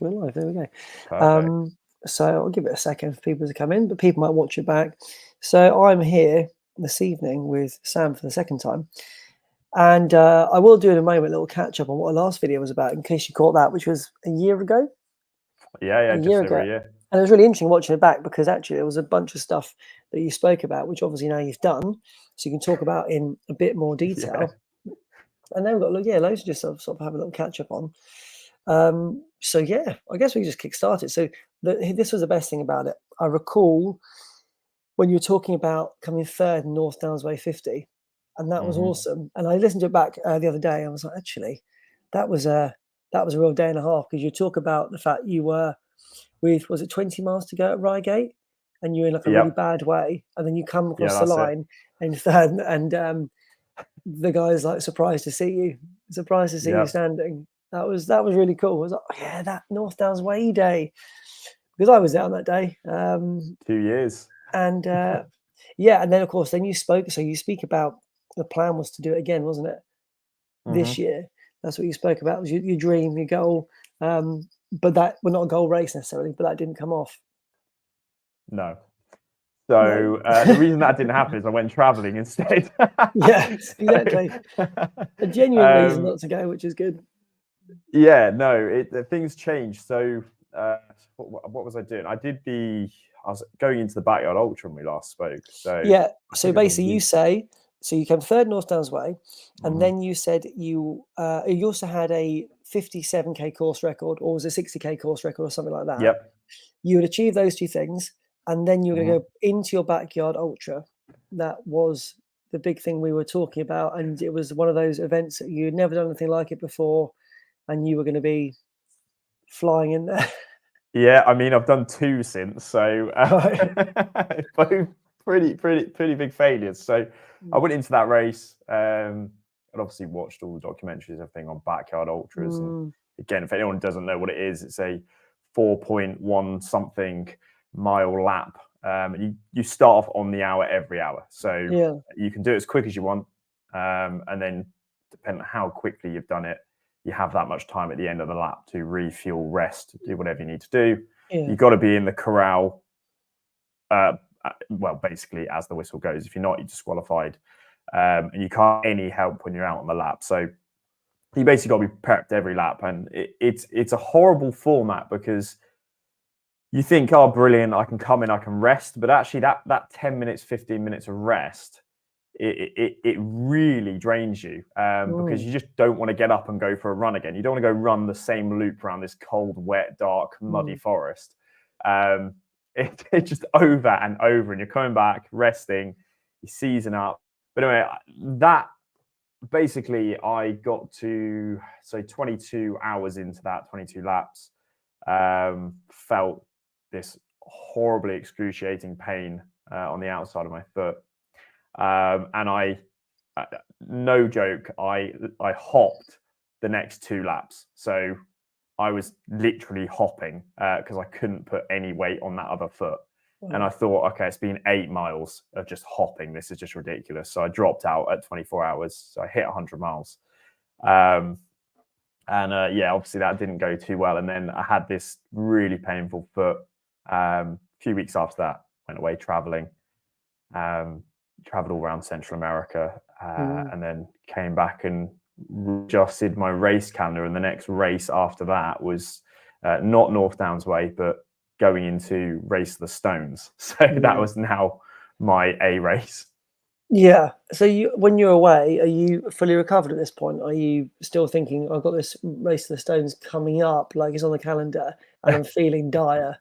We're live. There we go. Perfect. So I'll give it a second for people to come in, but people might watch it back. So I'm here this evening with Sam for the second time. And I will do in a moment a little catch up on what the last video was about, in case you caught that, which was a year ago. Yeah, A just year over ago. a year. And it was really interesting watching it back because actually there was a bunch of stuff that you spoke about, which obviously now you've done. So you can talk about in a bit more detail. Yeah. And then we've got loads of just sort of have a little catch up on. So yeah, I guess we just kick started. So this was the best thing about it. I recall when you were talking about coming third in North Downs Way 50, and that was awesome. And I listened to it back the other day. I was like, actually, that was a real day and a half, because you talk about the fact you were with, was it 20 miles to go at Reigate, and you're in like a really bad way, and then you come across the line and third, and the guy's like surprised to see you standing. That was really cool. I was like, oh, yeah, that North Downs Way day, because I was there on that day. 2 years. And yeah, and then of course, then you spoke. So you speak about the plan was to do it again, wasn't it? This year, that's what you spoke about. Was your dream, your goal. But that, well, not a goal race necessarily, but that didn't come off. No. So the reason that didn't happen is I went traveling instead. Yeah, exactly. A genuine reason not to go, which is good. Yeah, no, things changed. So what was I doing? I was going into the Backyard Ultra when we last spoke. So yeah, so basically you came third North Downs Way, and then you said you also had a 57k course record, or was it 60k course record or something like that. Yep. You would achieve those two things, and then you were going to go into your Backyard Ultra. That was the big thing we were talking about, and it was one of those events that you'd never done anything like it before, and you were going to be flying in there. Yeah, I mean, I've done two since, so both pretty big failures. So I went into that race, and obviously watched all the documentaries, everything on Backyard Ultras. And again, if anyone doesn't know what it is, it's a 4.1 something mile lap. You start off on the hour every hour, so you can do it as quick as you want, and then depending on how quickly you've done it, you have that much time at the end of the lap to refuel, rest, do whatever you need to do. You've got to be in the corral, well, basically as the whistle goes. If you're not, you're disqualified, and you can't get any help when you're out on the lap. So you basically got to be prepped every lap, and it's a horrible format because you think, oh, brilliant, I can come in, I can rest, but actually that 10 minutes, 15 minutes of rest, it really drains you, because you just don't want to get up and go for a run again. You don't want to go run the same loop around this cold, wet, dark, muddy forest. It's just over and over, and you're coming back, resting, you season up. But anyway, that basically I got to, so 22 hours into that, 22 laps, felt this horribly excruciating pain on the outside of my foot. And I, no joke, I hopped the next 2 laps. So I was literally hopping because I couldn't put any weight on that other foot. And I thought, okay, it's been 8 miles of just hopping. This is just ridiculous. So I dropped out at 24 hours. So I hit 100 miles. Yeah, obviously that didn't go too well. And then I had this really painful foot. A few weeks after that, went away traveling. Traveled all around Central America, and then came back and adjusted my race calendar. And the next race after that was not North Downs Way, but going into Race the Stones. So that was now my A race. Yeah. So when you're away, are you fully recovered at this point? Are you still thinking, I've got this Race the Stones coming up, like it's on the calendar, and I'm feeling dire?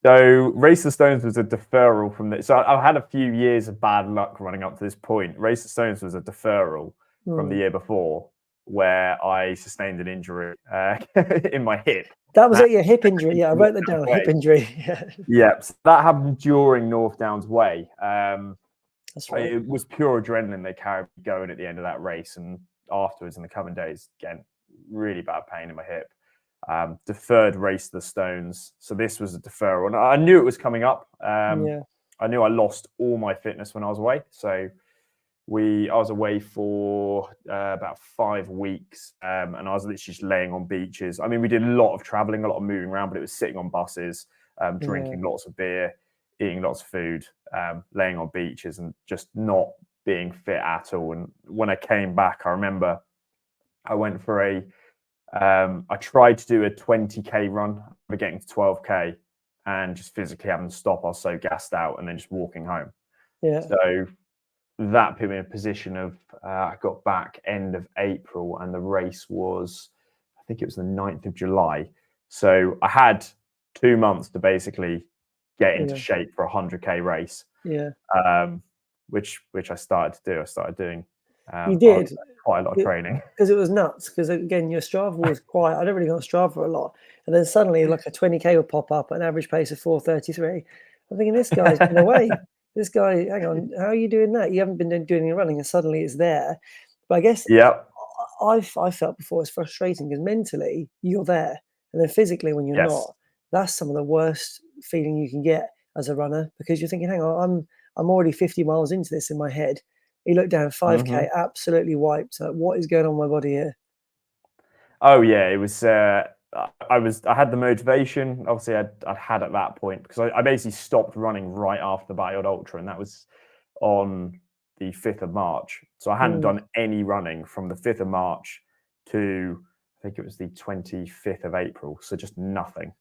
So Race the Stones was a deferral from this. So I've had a few years of bad luck running up to this point. Race the Stones was a deferral from the year before, where I sustained an injury in my hip. That was it, your hip injury. Yeah, I wrote that down, hip injury. Yeah, so that happened during North Downs Way. That's right. It was pure adrenaline they carried me going at the end of that race. And afterwards, in the coming days, again, really bad pain in my hip. Deferred Race the Stones. So this was a deferral. And I knew it was coming up. I knew I lost all my fitness when I was away. So I was away for about 5 weeks, and I was literally just laying on beaches. I mean, we did a lot of traveling, a lot of moving around, but it was sitting on buses, drinking lots of beer, eating lots of food, laying on beaches, and just not being fit at all. And when I came back, I remember I went for I tried to do a 20k run, but getting to 12k and just physically having to stop. I was so gassed out, and then just walking home. Yeah. So that put me in a position of I got back end of April, and the race was, I think it was the 9th of July. So I had 2 months to basically get into shape for a 100k race. Yeah. Which I started to do. I started doing You did quite a lot of training because it was nuts. Because again, your Strava was quite. I don't really go on Strava a lot, and then suddenly like a 20k would pop up at an average pace of 4:33. I'm thinking this guy's been away. This guy, hang on, how are you doing that? You haven't been doing any running, and suddenly it's there. But I guess I felt before it's frustrating because mentally you're there, and then physically when you're not, that's some of the worst feeling you can get as a runner because you're thinking, hang on, I'm already 50 miles into this in my head. You look down 5k, absolutely wiped. What is going on in my body here? Oh yeah, it was. I had the motivation. Obviously, I'd had at that point because I basically stopped running right after the Backyard Ultra, and that was on the 5th of March. So I hadn't done any running from the 5th of March to I think it was the 25th of April. So just nothing.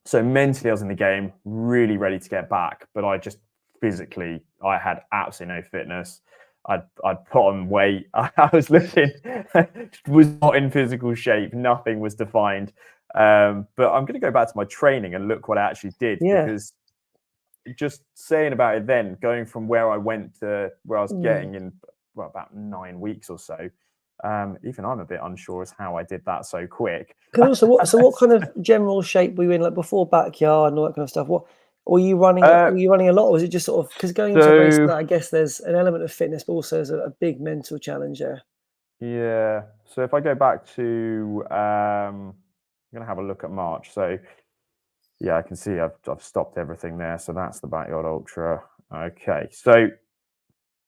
So mentally, I was in the game, really ready to get back, but I just physically, I had absolutely no fitness. I'd put on weight. I was looking, was not in physical shape. Nothing was defined. But I'm going to go back to my training and look what I actually did because just saying about it then, going from where I went to where I was getting in about 9 weeks or so, even I'm a bit unsure as how I did that so quick. Because also, what kind of general shape were you in, like before Backyard and all that kind of stuff? What were you running? Were you running a lot, or was it just sort of because going into a race like that, I guess there's an element of fitness, but also there's a big mental challenge there. Yeah. So if I go back to, I'm going to have a look at March. So yeah, I can see I've stopped everything there. So that's the Backyard Ultra. Okay. So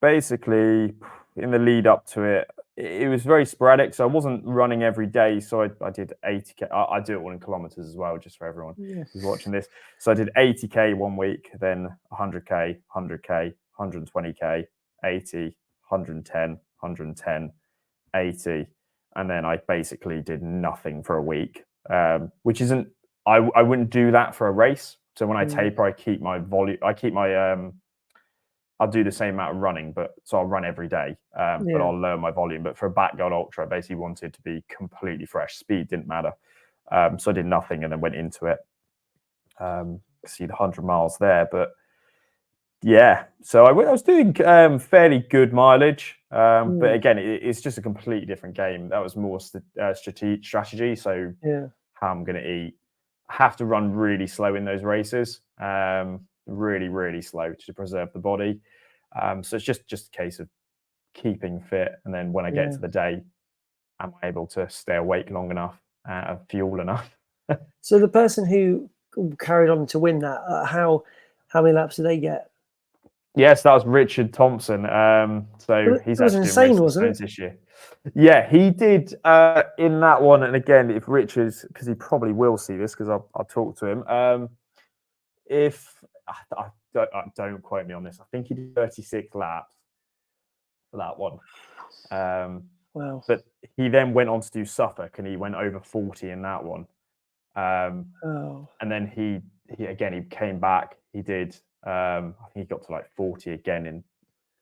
basically, in the lead up to it, it was very sporadic. So I wasn't running every day. So I did 80k. I do it all in kilometers as well, just for everyone who's watching this. So I did 80k 1 week, then 100k, 100k, 120k, 80, 110, 110, 80, and then I basically did nothing for a week, which isn't. I wouldn't do that for a race. So when I taper, I keep my volume. I keep my I'll do the same amount of running, but so I'll run every day, but I'll lower my volume. But for a Backyard Ultra, I basically wanted to be completely fresh. Speed didn't matter. So I did nothing and then went into it. See the 100 miles there, but yeah. So I was doing fairly good mileage, but again, it's just a completely different game. That was more strategy. So how I'm going to eat. I have to run really slow in those races. Really, really slow to preserve the body. So it's just a case of keeping fit. And then when I get to the day, am I able to stay awake long enough, fuel enough? So the person who carried on to win that, how many laps did they get? Yes, that was Richard Thompson. So he's was actually insane, racing wasn't it? this year. Yeah, he did in that one. And again, if Richard's, because he probably will see this, because I'll talk to him. If don't quote me on this, I think he did 36 laps for that one. Wow. But he then went on to do Suffolk, and he went over 40 in that one. And then he came back. He did. I think he got to like 40 again in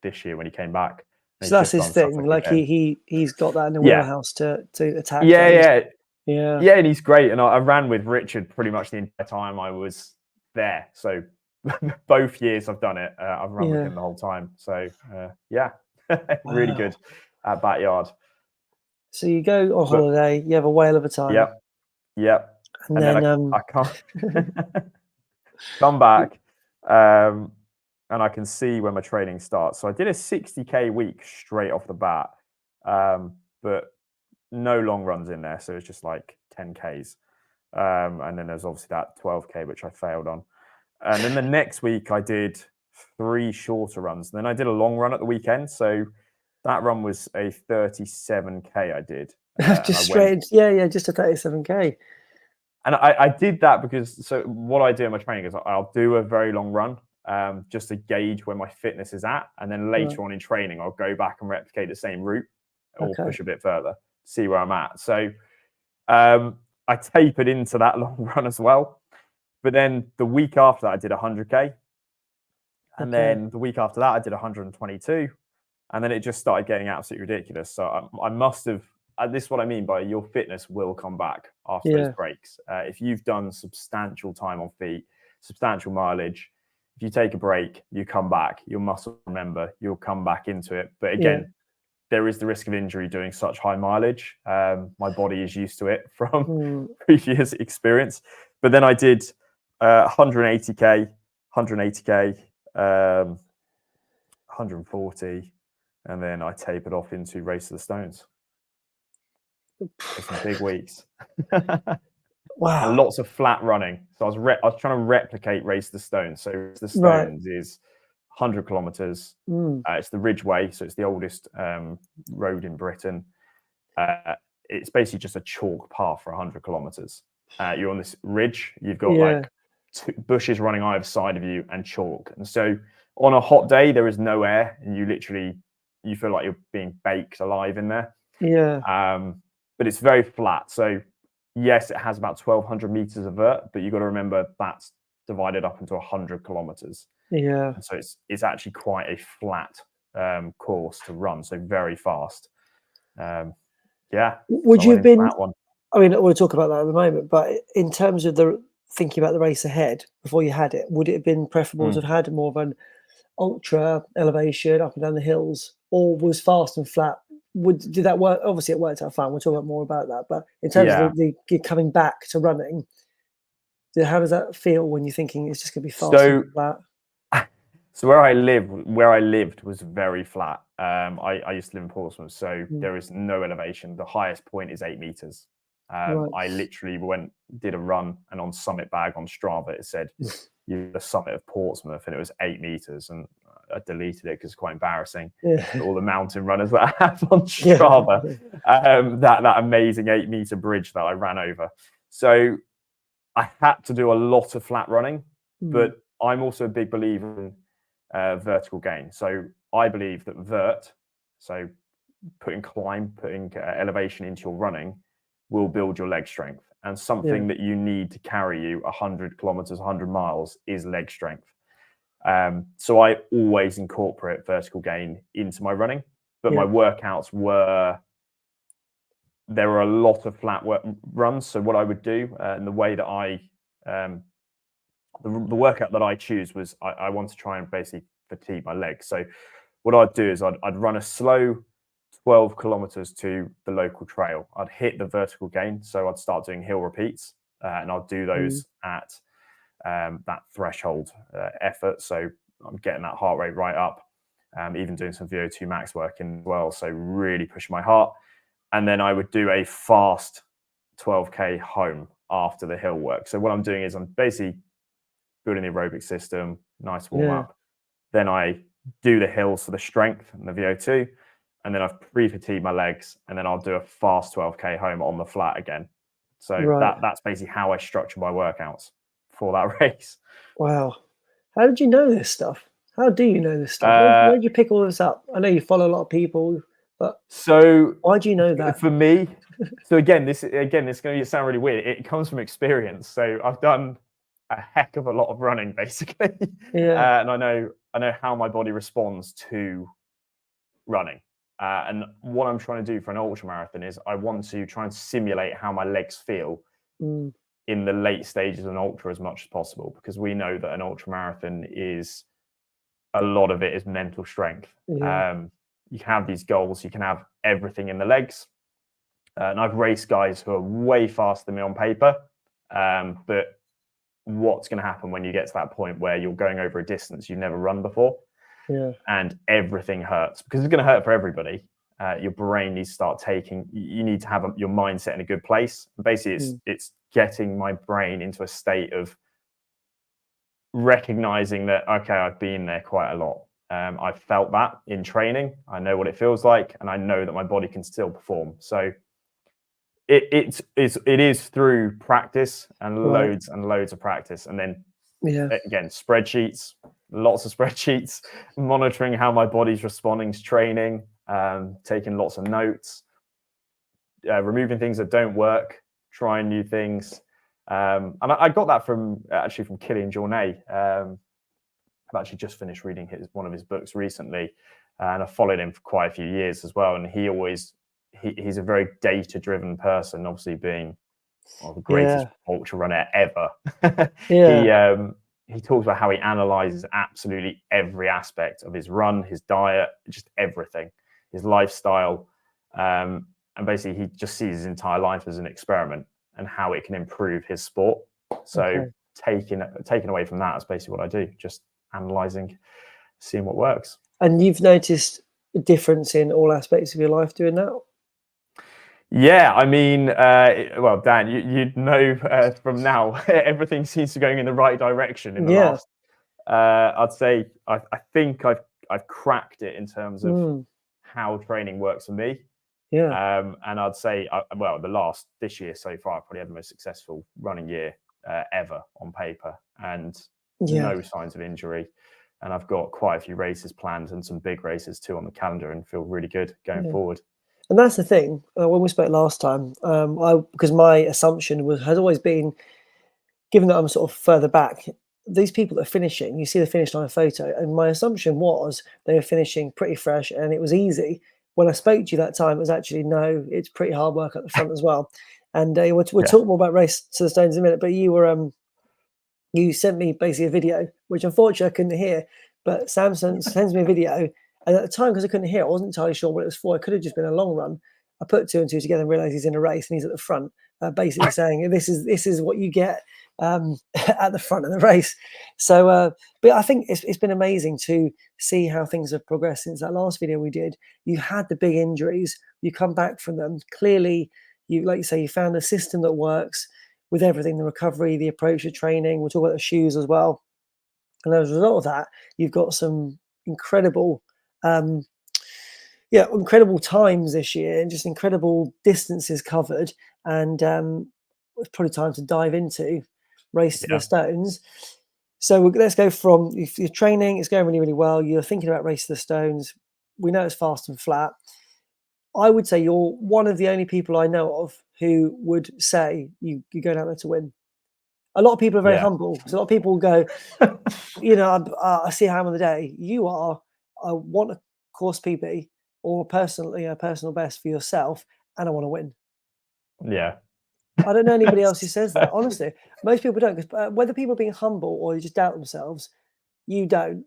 this year when he came back. So that's his thing. Like he's got that in the wheelhouse to attack. Yeah. And he's great. And I ran with Richard pretty much the entire time I was there. So both years I've done it. I've run with him the whole time. So really good at Backyard. So you go on holiday. You have a whale of a time. Yep. And then I can't come back, and I can see when my training starts. So I did a 60k week straight off the bat, but no long runs in there. So it's just like 10ks, and then there's obviously that 12k which I failed on. And then the next week I did 3 shorter runs. And then I did a long run at the weekend. So that run was a 37K I did. And I Just went, straight, yeah, just a 37K. and I did that because, so what I do in my training is I'll do a very long run just to gauge where my fitness is at. And then later on in training, I'll go back and replicate the same route or Okay. push a bit further, see where I'm at. So I tapered into that long run as well. But then the week after that, I did 100K. And then the week after that, I did 122. And then it just started getting absolutely ridiculous. So I must have, this is what I mean by your fitness will come back after those breaks. If you've done substantial time on feet, substantial mileage, if you take a break, you come back, your muscle remember, you'll come back into it. But again, there is the risk of injury doing such high mileage. My body is used to it from previous experience. But then I did 180K, 180K, 140, and then I tapered off into Race of the Stones. For some big weeks. Wow. And lots of flat running. So I was trying to replicate Race of the Stones. So Race of the Stones is 100 kilometers. It's the Ridgeway, so it's the oldest road in Britain. It's basically just a chalk path for 100 kilometers. You're on this ridge. You've got like bushes running either side of you and chalk. And so on a hot day, there is no air, and you feel like you're being baked alive in there. But it's very flat. So yes, it has about 1,200 meters of vert, but you've got to remember that's divided up into 100 kilometers. And so it's actually quite a flat course to run, so very fast. Would you have been? I mean, we'll talk about that at the moment. But in terms of thinking about the race ahead before you had it, would it have been preferable to have had more of an ultra elevation up and down the hills, or was fast and flat? Did that work? Obviously, it worked out fine. We'll talk more about that. But in terms of the coming back to running, how does that feel when you're thinking it's just going to be fast and flat? So where I lived was very flat. I used to live in Portsmouth, so there is no elevation. The highest point is 8 meters. I literally did a run, and on Summit Bag on Strava, it said the summit of Portsmouth, and it was 8 meters. And I deleted it because it's quite embarrassing. All the mountain runners that I have on Strava, that amazing 8-meter bridge that I ran over. So I had to do a lot of flat running, but I'm also a big believer in vertical gain. So I believe that vert, so putting elevation into your running, will build your leg strength. And something that you need to carry you 100 kilometers, 100 miles is leg strength. So I always incorporate vertical gain into my running, but my workouts there were a lot of flat runs. So what I would do, and the way that the workout that I choose was I want to try and basically fatigue my legs. So what I'd do is I'd run a slow 12 kilometers to the local trail. I'd hit the vertical gain. So I'd start doing hill repeats, and I'll do those at that threshold effort. So I'm getting that heart rate right up, even doing some VO2 max work as well. So really push my heart. And then I would do a fast 12K home after the hill work. So what I'm doing is I'm basically building the aerobic system, nice warm up. Then I do the hills for the strength and the VO2. And then I've pre-fatigued my legs. And then I'll do a fast 12K home on the flat again. So that's basically how I structure my workouts for that race. Wow. How did you know this stuff? How do you know this stuff? Where did you pick all this up? I know you follow a lot of people, but why do you know that? For me, so again, this is going to sound really weird. It comes from experience. So I've done a heck of a lot of running, basically, and I know how my body responds to running. And what I'm trying to do for an ultra marathon is I want to try and simulate how my legs feel in the late stages of an ultra as much as possible, because we know that an ultra marathon is a lot of it is mental strength. You can have these goals, you can have everything in the legs. And I've raced guys who are way faster than me on paper. But what's going to happen when you get to that point where you're going over a distance you've never run before? And everything hurts, because it's going to hurt for everybody. Your brain needs to start you need to have your mindset in a good place. Basically, it's getting my brain into a state of recognizing that, okay, I've been there quite a lot. I've felt that in training. I know what it feels like, and I know that my body can still perform. So it is through practice and Right. loads of practice, and then Yeah. again, spreadsheets, lots of spreadsheets, monitoring how my body's responding to training, taking lots of notes, removing things that don't work, trying new things. And I got that from Killian Jornet. I've actually just finished reading one of his books recently, and I've followed him for quite a few years as well. And he's a very data-driven person, obviously being one of the greatest ultra runner ever. He talks about how he analyzes absolutely every aspect of his run, his diet, just everything, his lifestyle. And basically, he just sees his entire life as an experiment and how it can improve his sport. So taking away from that is basically what I do, just analyzing, seeing what works. And you've noticed a difference in all aspects of your life doing that? Yeah, I mean, well, Dan, you'd know from now, everything seems to be going in the right direction in the last. I'd say I think I've cracked it in terms of how training works for me. Yeah. And I'd say, this year so far, I probably had the most successful running year ever on paper, and no signs of injury. And I've got quite a few races planned and some big races too on the calendar, and feel really good going forward. And that's the thing. When we spoke last time, because my assumption has always been, given that I'm sort of further back, these people that are finishing, you see the finish line photo, and my assumption was they were finishing pretty fresh and it was easy. When I spoke to you that time, it was actually, no, it's pretty hard work at the front as well. And we'll talk more about Race to the Stones in a minute, but you sent me basically a video, which unfortunately I couldn't hear, but Samson sends me a video. And at the time, because I couldn't hear, I wasn't entirely sure what it was for. It could have just been a long run. I put two and two together and realized he's in a race and he's at the front, basically saying this is what you get at the front of the race. So, but I think it's been amazing to see how things have progressed since that last video we did. You had the big injuries, you come back from them. Clearly, like you say, you found a system that works with everything, the recovery, the approach to training. We'll talk about the shoes as well. And as a result of that, you've got some incredible incredible times this year and just incredible distances covered. And it's probably time to dive into Race to the Stones. So let's go from your training, it's going really, really well. You're thinking about Race to the Stones. We know it's fast and flat. I would say you're one of the only people I know of who would say you're going out there to win. A lot of people are very humble. So a lot of people will go, I see how I'm on the day. You are, I want a course PB or personally a personal best for yourself, and I want to win. Yeah. I don't know anybody else who says that. Honestly, most people don't. Because whether people are being humble or they just doubt themselves, you don't.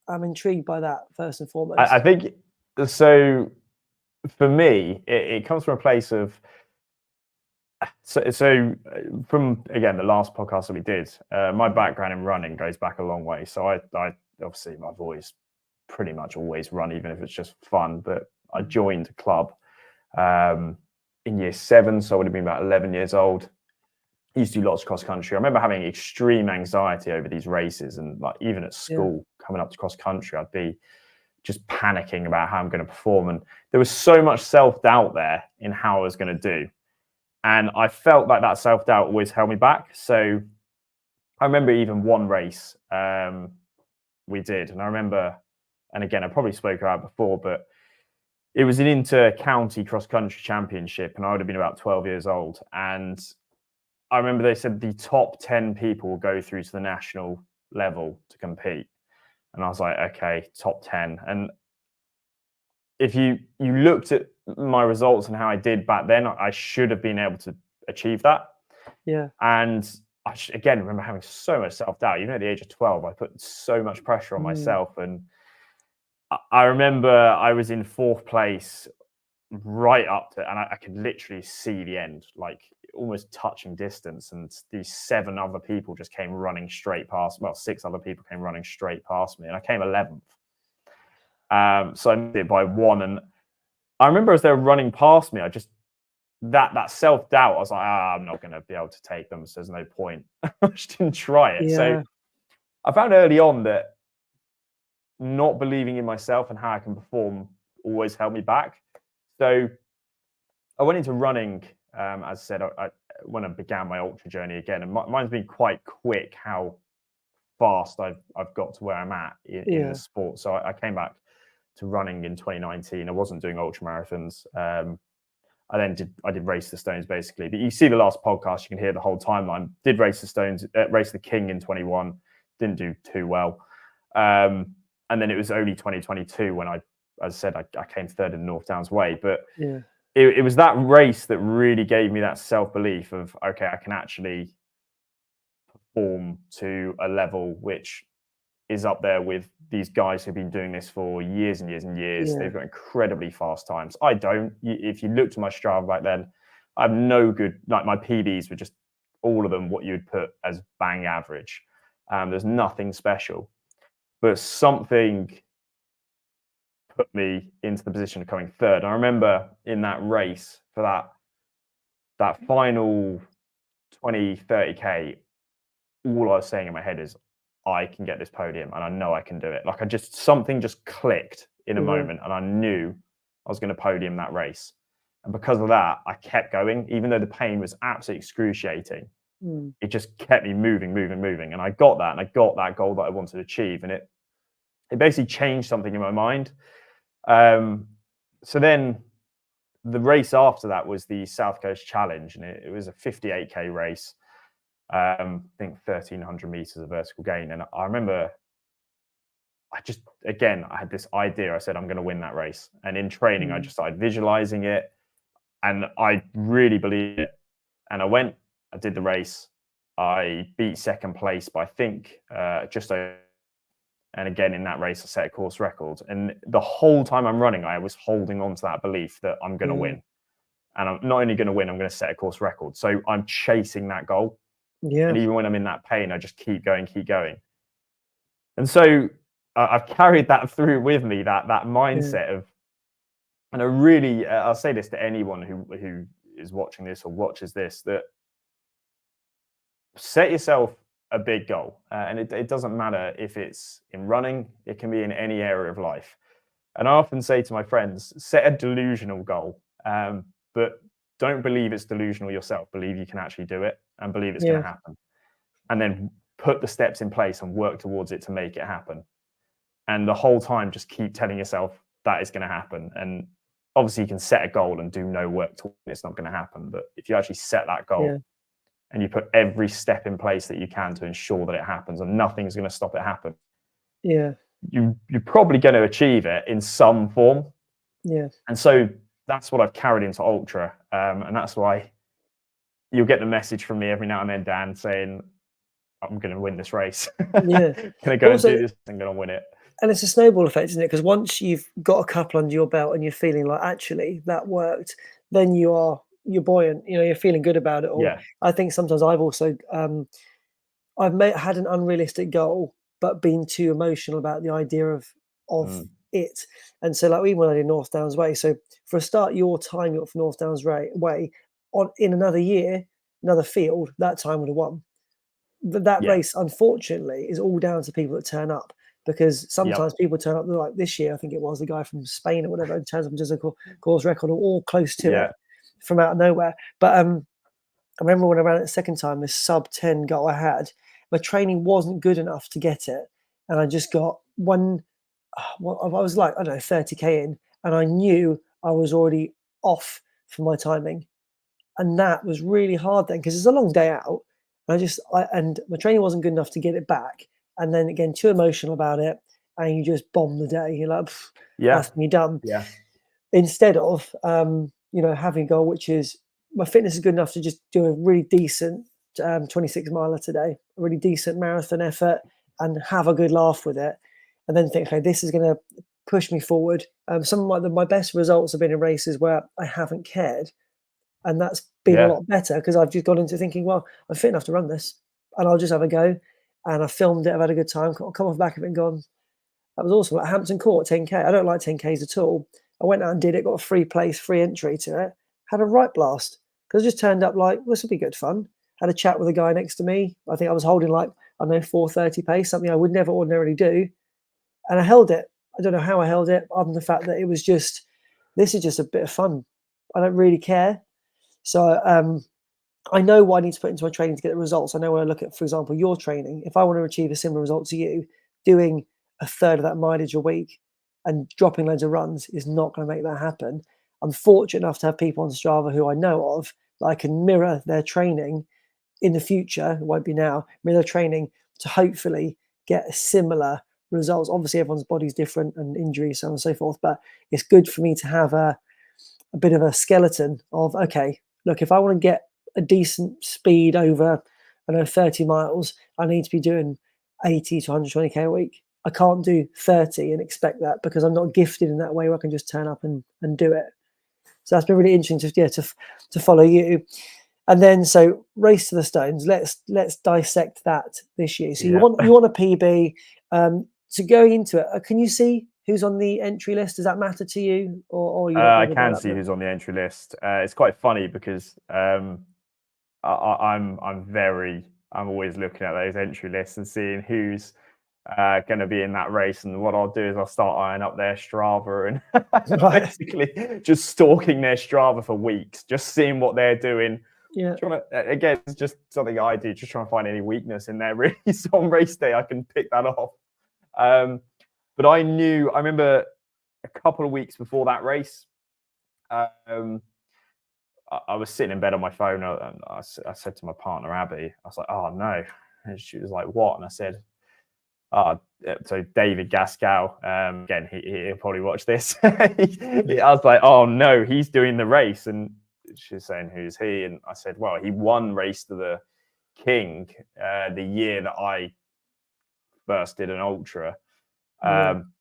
I'm intrigued by that first and foremost. I think so. For me, it comes from a place of so from again the last podcast that we did. My background in running goes back a long way. So I obviously I've always pretty much always run, even if it's just fun. But I joined a club in year 7, so I would have been about 11 years old. I used to do lots of cross country. I remember having extreme anxiety over these races, and like even at school, coming up to cross country, I'd be just panicking about how I'm going to perform. And there was so much self-doubt there in how I was going to do. And I felt like that self-doubt always held me back. So I remember even one race we did. And I remember, and again, I probably spoke about it before, but it was an inter-county cross-country championship. And I would have been about 12 years old. And I remember they said the top 10 people will go through to the national level to compete. And I was like, okay, top 10. And if you looked at my results and how I did back then, I should have been able to achieve that. Yeah. And I again remember having so much self-doubt. Even at the age of 12, I put so much pressure on myself. And I remember I was in 4th place right up to, and I could literally see the end, like almost touching distance. And these 7 other people just came running straight past. Well, 6 other people came running straight past me, and I came 11th. So I did it by 1. And I remember as they were running past me, I just that self-doubt. I was like, I'm not going to be able to take them, so there's no point. I just didn't try it. Yeah. So I found early on that not believing in myself and how I can perform always held me back. So I went into running, as I said, when I began my ultra journey again, and mine's been quite quick how fast I've got to where I'm at in the Yeah, sport. So I came back to running in 2019. I wasn't doing ultra marathons. I did Race the Stones basically. But you see the last podcast, you can hear the whole timeline. Did Race the Stones, Race the King in 21, didn't do too well. And then it was only 2022 when as I said, I came third in the North Downs Way. But yeah, it was that race that really gave me that self-belief of, okay, I can actually perform to a level which is up there with these guys who've been doing this for years and years and years. yeah, They've got incredibly fast times. I don't. If you looked at my Strava back then, I have no good, like my PBs were just all of them what you'd put as bang average. There's nothing special, but something put me into the position of coming third. I remember in that race for that final 20, 30K, all I was saying in my head is, I can get this podium and I know I can do it. Like something just clicked in a yeah, moment and I knew I was going to podium that race. And because of that, I kept going, even though the pain was absolutely excruciating. mm, It just kept me moving. And I got that, and I got that goal that I wanted to achieve. And it basically changed something in my mind. So then the race after that was the South Coast Challenge, and it was a 58K race. I think 1,300 meters of vertical gain. And I remember I had this idea. I said, I'm going to win that race. And in training, I mm, just started visualizing it, and I really believed it. And I did the race. I beat second place by, I think, just over. And again, in that race, I set a course record. And the whole time I'm running, I was holding on to that belief that I'm going to yeah, win. And I'm not only going to win, I'm going to set a course record. So I'm chasing that goal. yeah, And even when I'm in that pain, I just keep going. And so I've carried that through with me, that yeah, mindset of, and I really, I'll say this to anyone who is watching this or watches this, that set yourself a big goal. And it doesn't matter if it's in running, it can be in any area of life. And I often say to my friends, set a delusional goal, but don't believe it's delusional yourself. Believe you can actually do it and believe it's going yeah, to happen. And then put the steps in place and work towards it to make it happen. And the whole time, just keep telling yourself that is going to happen. And obviously, you can set a goal and do no work towards it, it's not going to happen. But if you actually set that goal, yeah, and you put every step in place that you can to ensure that it happens, and nothing's going to stop it happen, yeah, you're probably going to achieve it in some form. yeah, And so that's what I've carried into ultra, and that's why you'll get the message from me every now and then, Dan, saying, I'm going to win this race. yeah. Going to But go and also, do this and going to win it. and it's a snowball effect, isn't it? Because once you've got a couple under your belt and you're feeling like actually that worked, then you're buoyant. You know, you're feeling good about it all. Yeah. I think sometimes I've also had an unrealistic goal, but been too emotional about the idea of Mm. it. And so, like even when I did North Downs Way, so for a start, your time for North Downs Way on in another year, another field, that time would have won. That Yeah. race, unfortunately, is all down to people that turn up because Yep. sometimes people turn up like this year. I think it was the guy from Spain or whatever, and turns up and does a course record or close to it Yeah. from out of nowhere. But I remember when I ran it the second time, this sub 10 goal I had, my training wasn't good enough to get it. And I just got well, I was like, I don't know, 30K in, and I knew I was already off for my timing. And that was really hard then because it's a long day out. And my training wasn't good enough to get it back. And then again, too emotional about it. And you just bomb the day. You're like, Yeah. that's me done. Yeah. Instead of, having a goal, which is my fitness is good enough to just do a really decent 26 miler today, a really decent marathon effort and have a good laugh with it. And then think, okay, this is going to push me forward. Some of my best results have been in races where I haven't cared. And that's been a Yeah. lot better because I've just gone into thinking, well, I'm fit enough to run this and I'll just have a go. And I filmed it. I've had a good time. I'll come off the back of it and gone, that was awesome. Like Hampton Court, 10K. I don't like 10Ks at all. I went out and did it, got a free place, free entry to it. Had a right blast because I just turned up like, this will be good fun. Had a chat with a guy next to me. I think I was holding like I know 4:30 pace, something I would never ordinarily do, and I held it. I don't know how I held it, other than the fact that it was just, this is just a bit of fun. I don't really care. So I know what I need to put into my training to get the results. I know when I look at, for example, your training, if I want to achieve a similar result to you, doing a third of that mileage a week and dropping loads of runs is not going to make that happen. I'm fortunate enough to have people on Strava who I know of that I can mirror their training in the future. It won't be now. Mirror their training to hopefully get similar results. Obviously, everyone's body's different and injuries, so on and so forth. But it's good for me to have a bit of a skeleton of, okay, look, if I want to get a decent speed over, I know, 30 miles, I need to be doing 80 to 120k a week. I can't do 30 and expect that, because I'm not gifted in that way where I can just turn up and do it. So that's been really interesting to follow you. And then, so Race to the Stones, let's dissect that this year. So you want a PB. So going into it, can you see who's on the entry list? Does that matter to you, or you? I can see who's on the entry list. It's quite funny because I'm always looking at those entry lists and seeing who's going to be in that race. And what I'll do is I'll start eyeing up their Strava and basically just stalking their Strava for weeks, just seeing what they're doing. Yeah. Again, it's just something I do, just trying to find any weakness in there. Really, so on race day, I can pick that off. But I remember a couple of weeks before that race, I was sitting in bed on my phone, and I said to my partner, Abby, I was like, oh no. And she was like, what? And I said, so David Gascal, again, he'll probably watch this. I was like, oh no, he's doing the race. And she's saying, who's he? And I said, well, he won Race to the King the year that I first did an ultra.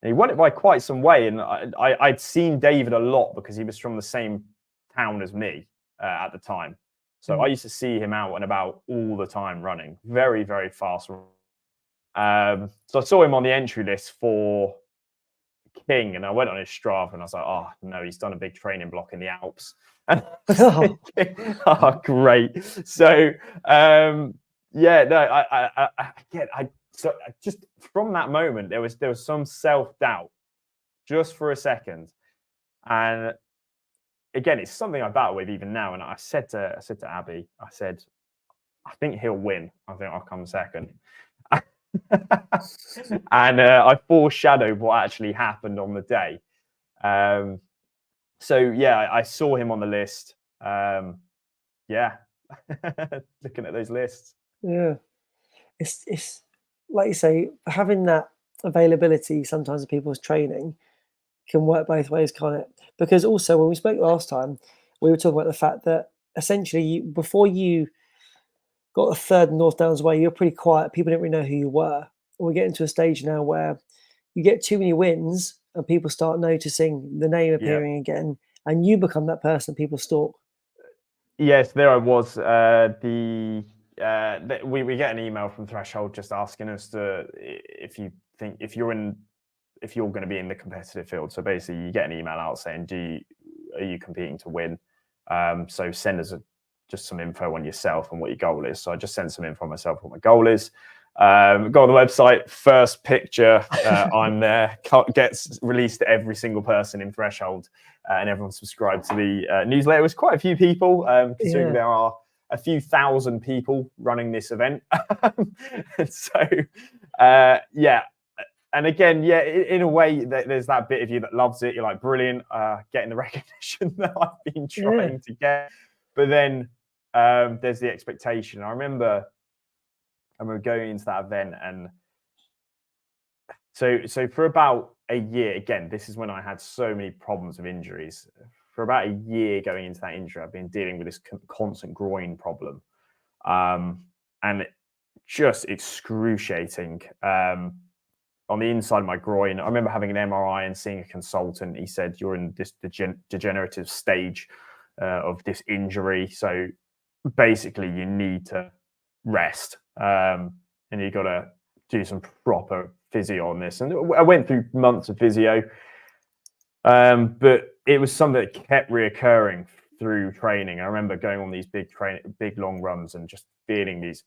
He won it by quite some way, and I'd seen David a lot because he was from the same town as me at the time. So I used to see him out and about all the time running, very, very fast. So I saw him on the entry list for King, and I went on his Strava, and I was like, oh no, he's done a big training block in the Alps. And I was thinking, oh great. So so just from that moment, there was some self-doubt just for a second. And again, it's something I battle with even now. And I said to Abby, I said, I think he'll win. I think I'll come second. And I foreshadowed what actually happened on the day. So yeah, I saw him on the list. Looking at those lists. Yeah, it's like you say, having that availability sometimes of people's training can work both ways, can't it? Because also, when we spoke last time, we were talking about the fact that essentially before you got a third North Downs way, you're pretty quiet. People didn't really know who you were. We're getting to a stage now where you get too many wins and people start noticing the name appearing again, and you become that person people stalk. Yes, there I was. We get an email from Threshold just asking us if you're going to be in the competitive field. So basically, you get an email out saying, are you competing to win? So send us just some info on yourself and what your goal is. So I just sent some info on myself, what my goal is. Go on the website, first picture, I'm there, gets released to every single person in Threshold, and everyone subscribed to the newsletter. It was quite a few people, considering there are a few thousand people running this event. And again, in a way, there's that bit of you that loves it. You're like, brilliant, getting the recognition that I've been trying to get. But then there's the expectation. I remember going into that event, and so for about a year, again, this is when I had so many problems with injuries. For about a year going into that injury, I've been dealing with this constant groin problem, and just excruciating. On the inside of my groin, I remember having an MRI and seeing a consultant. He said, you're in this degenerative stage of this injury. So basically you need to rest, and you got to do some proper physio on this. And I went through months of physio, but it was something that kept reoccurring through training. I remember going on these big long runs and just feeling these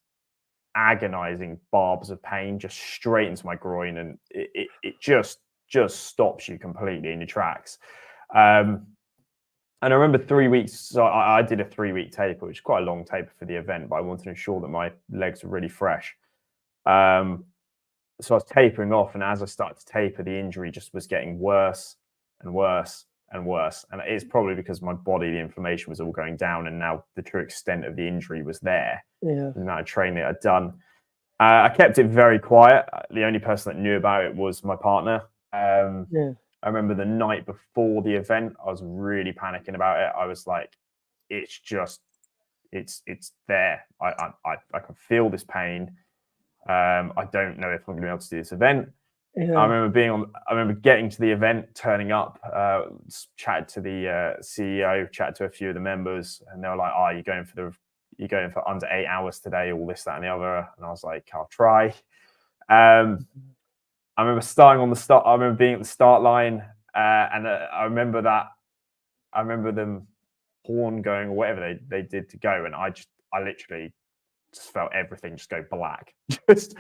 agonizing barbs of pain just straight into my groin, and it just stops you completely in your tracks. And I remember 3 weeks, so I did a 3-week taper, which is quite a long taper for the event, but I wanted to ensure that my legs were really fresh. So I was tapering off, and as I started to taper, the injury just was getting worse and worse and worse. And it's probably because my body, the inflammation was all going down, and now the true extent of the injury was there. Yeah. The amount of training I'd done. I kept it very quiet. The only person that knew about it was my partner. Yeah. I remember the night before the event, I was really panicking about it. I was like, it's there. I can feel this pain. I don't know if I'm going to be able to do this event. Yeah. I remember getting to the event, turning up, chatted to the CEO, chatted to a few of the members, and they were like, "Oh, you're going for under 8 hours today, all this, that, and the other." And I was like, "I'll try." I remember starting on the start. I remember being at the start line, and I remember them horn going or whatever they did to go, and I literally just felt everything just go black. Just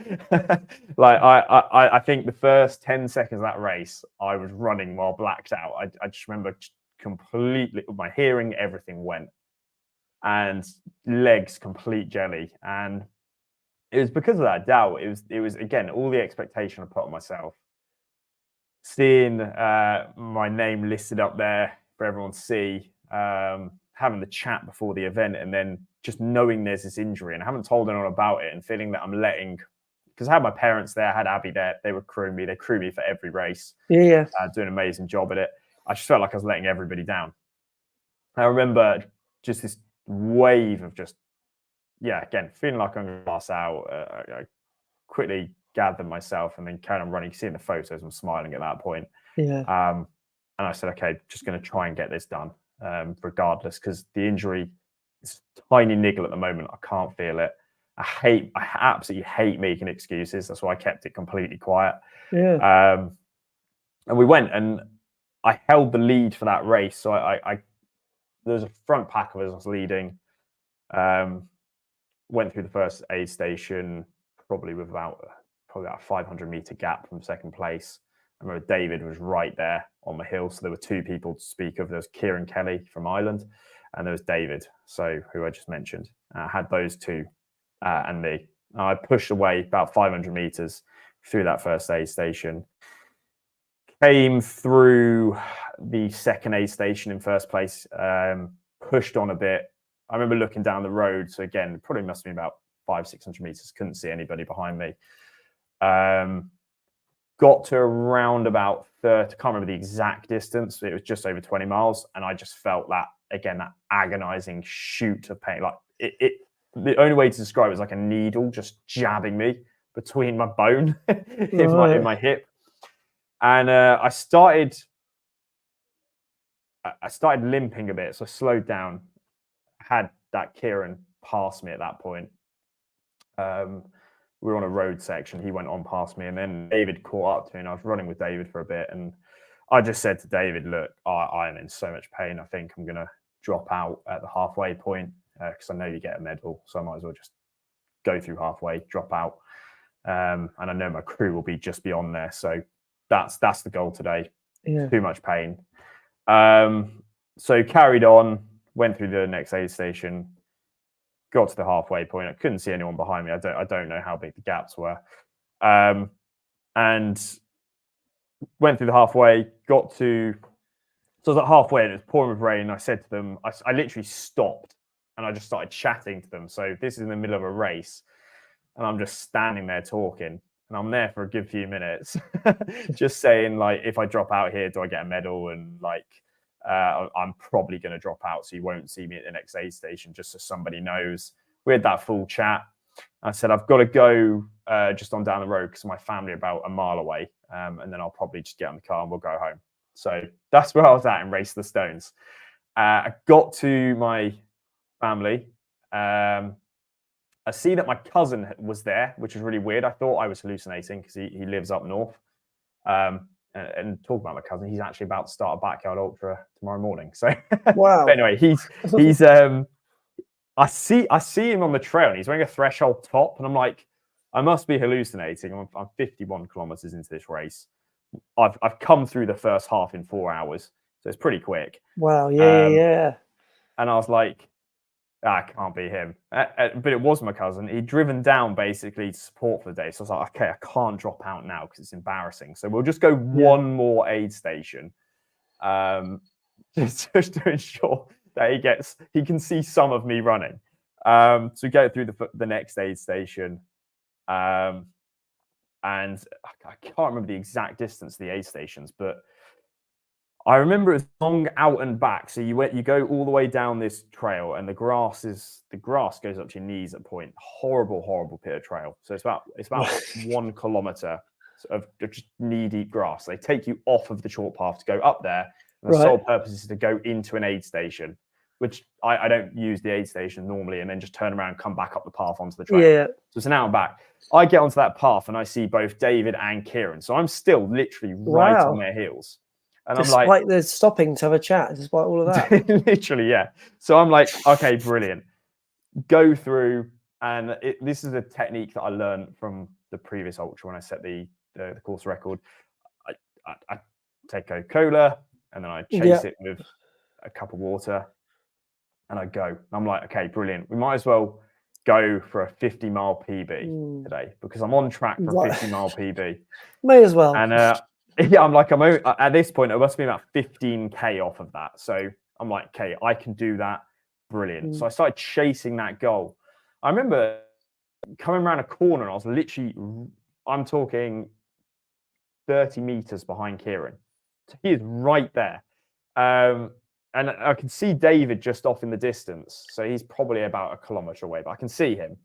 like I think the first 10 seconds of that race, I was running while blacked out. I just remember completely, my hearing, everything went, and legs complete jelly. And it was because of that doubt. It was again all the expectation I put on myself. Seeing my name listed up there for everyone to see, having the chat before the event, and then just knowing there's this injury, and I haven't told anyone about it, and feeling that I'm letting, because I had my parents there, I had Abby there, they were crewing me, they crew me for every race, doing an amazing job at it. I just felt like I was letting everybody down. I remember just this wave of just, again, feeling like I'm going to pass out. I quickly gathered myself and then carried on running. Seeing the photos, I'm smiling at that point. Yeah. And I said, okay, just going to try and get this done, regardless, because the injury is a tiny niggle at the moment. I can't feel it. I absolutely hate making excuses. That's why I kept it completely quiet. Yeah. And we went, and I held the lead for that race. So there was a front pack of us, I was leading. Went through the first aid station, probably about a 500-meter gap from second place. I remember David was right there on the hill. So there were two people to speak of. There was Kieran Kelly from Ireland, and there was David, who I just mentioned. I had those two and me. I pushed away about 500 meters through that first aid station. Came through the second aid station in first place, pushed on a bit. I remember looking down the road. So again, probably must have been about 500-600 meters. Couldn't see anybody behind me. Got to around about 30, can't remember the exact distance. It was just over 20 miles. And I just felt that, again, that agonizing shoot of pain. Like the only way to describe it is like a needle just jabbing me between my bone in my hip. And I started limping a bit. So I slowed down. Had that Kieran pass me at that point. We were on a road section. He went on past me, and then David caught up to me, and I was running with David for a bit. And I just said to David, look, I am in so much pain. I think I'm going to drop out at the halfway point because I know you get a medal. So I might as well just go through halfway, drop out. And I know my crew will be just beyond there. So that's the goal today. Yeah. Too much pain. So carried on, went through the next aid station, got to the halfway point. I couldn't see anyone behind me. I don't know how big the gaps were. And went through the halfway, so I was at halfway and it was pouring with rain. I said to them, I literally stopped and I just started chatting to them. So this is in the middle of a race and I'm just standing there talking, and I'm there for a good few minutes, just saying, like, if I drop out here, do I get a medal? And like, I'm probably going to drop out, so you won't see me at the next aid station, just so somebody knows. We had that full chat. I said, I've got to go just on down the road because my family are about a mile away, and then I'll probably just get on the car and we'll go home. So that's where I was at in Race the Stones. I got to my family. I see that my cousin was there, which was really weird. I thought I was hallucinating because he lives up north. And talk about my cousin, he's actually about to start a backyard ultra tomorrow morning. So wow. But anyway, I see him on the trail, and he's wearing a threshold top, and I'm like, I must be hallucinating. I'm 51 kilometers into this race. I've come through the first half in 4 hours, so it's pretty quick. Wow. Yeah. And I was like, it can't be him. But it was my cousin. He'd driven down basically to support for the day. So I was like, okay, I can't drop out now because it's embarrassing. So we'll just go one more aid station, just to ensure that he can see some of me running. So we go through the next aid station. And I can't remember the exact distance to the aid stations, but I remember it was long out and back. So you go all the way down this trail, and the grass goes up to your knees at a point. Horrible pit of trail. So it's about 1 kilometer of just knee deep grass. They take you off of the short path to go up there, and the sole purpose is to go into an aid station, which I don't use the aid station normally, and then just turn around and come back up the path onto the trail. Yeah. So it's an out and back. I get onto that path and I see both David and Kieran. So I'm still literally right on their heels. And despite I'm like, they're stopping to have a chat, despite all of that. Literally, yeah. So I'm like, okay, brilliant. Go through, and this is a technique that I learned from the previous ultra when I set the course record. I take Coca-Cola and then I chase it with a cup of water, and I go. I'm like, okay, brilliant. We might as well go for a 50-mile PB today because I'm on track for a 50-mile PB. May as well. And yeah, I'm at this point, it must be about 15K off of that. So I'm like, okay, I can do that. Brilliant. So I started chasing that goal. I remember coming around a corner, and I was literally, I'm talking 30 meters behind Kieran. So he is right there. And I can see David just off in the distance. So he's probably about a kilometer away, but I can see him.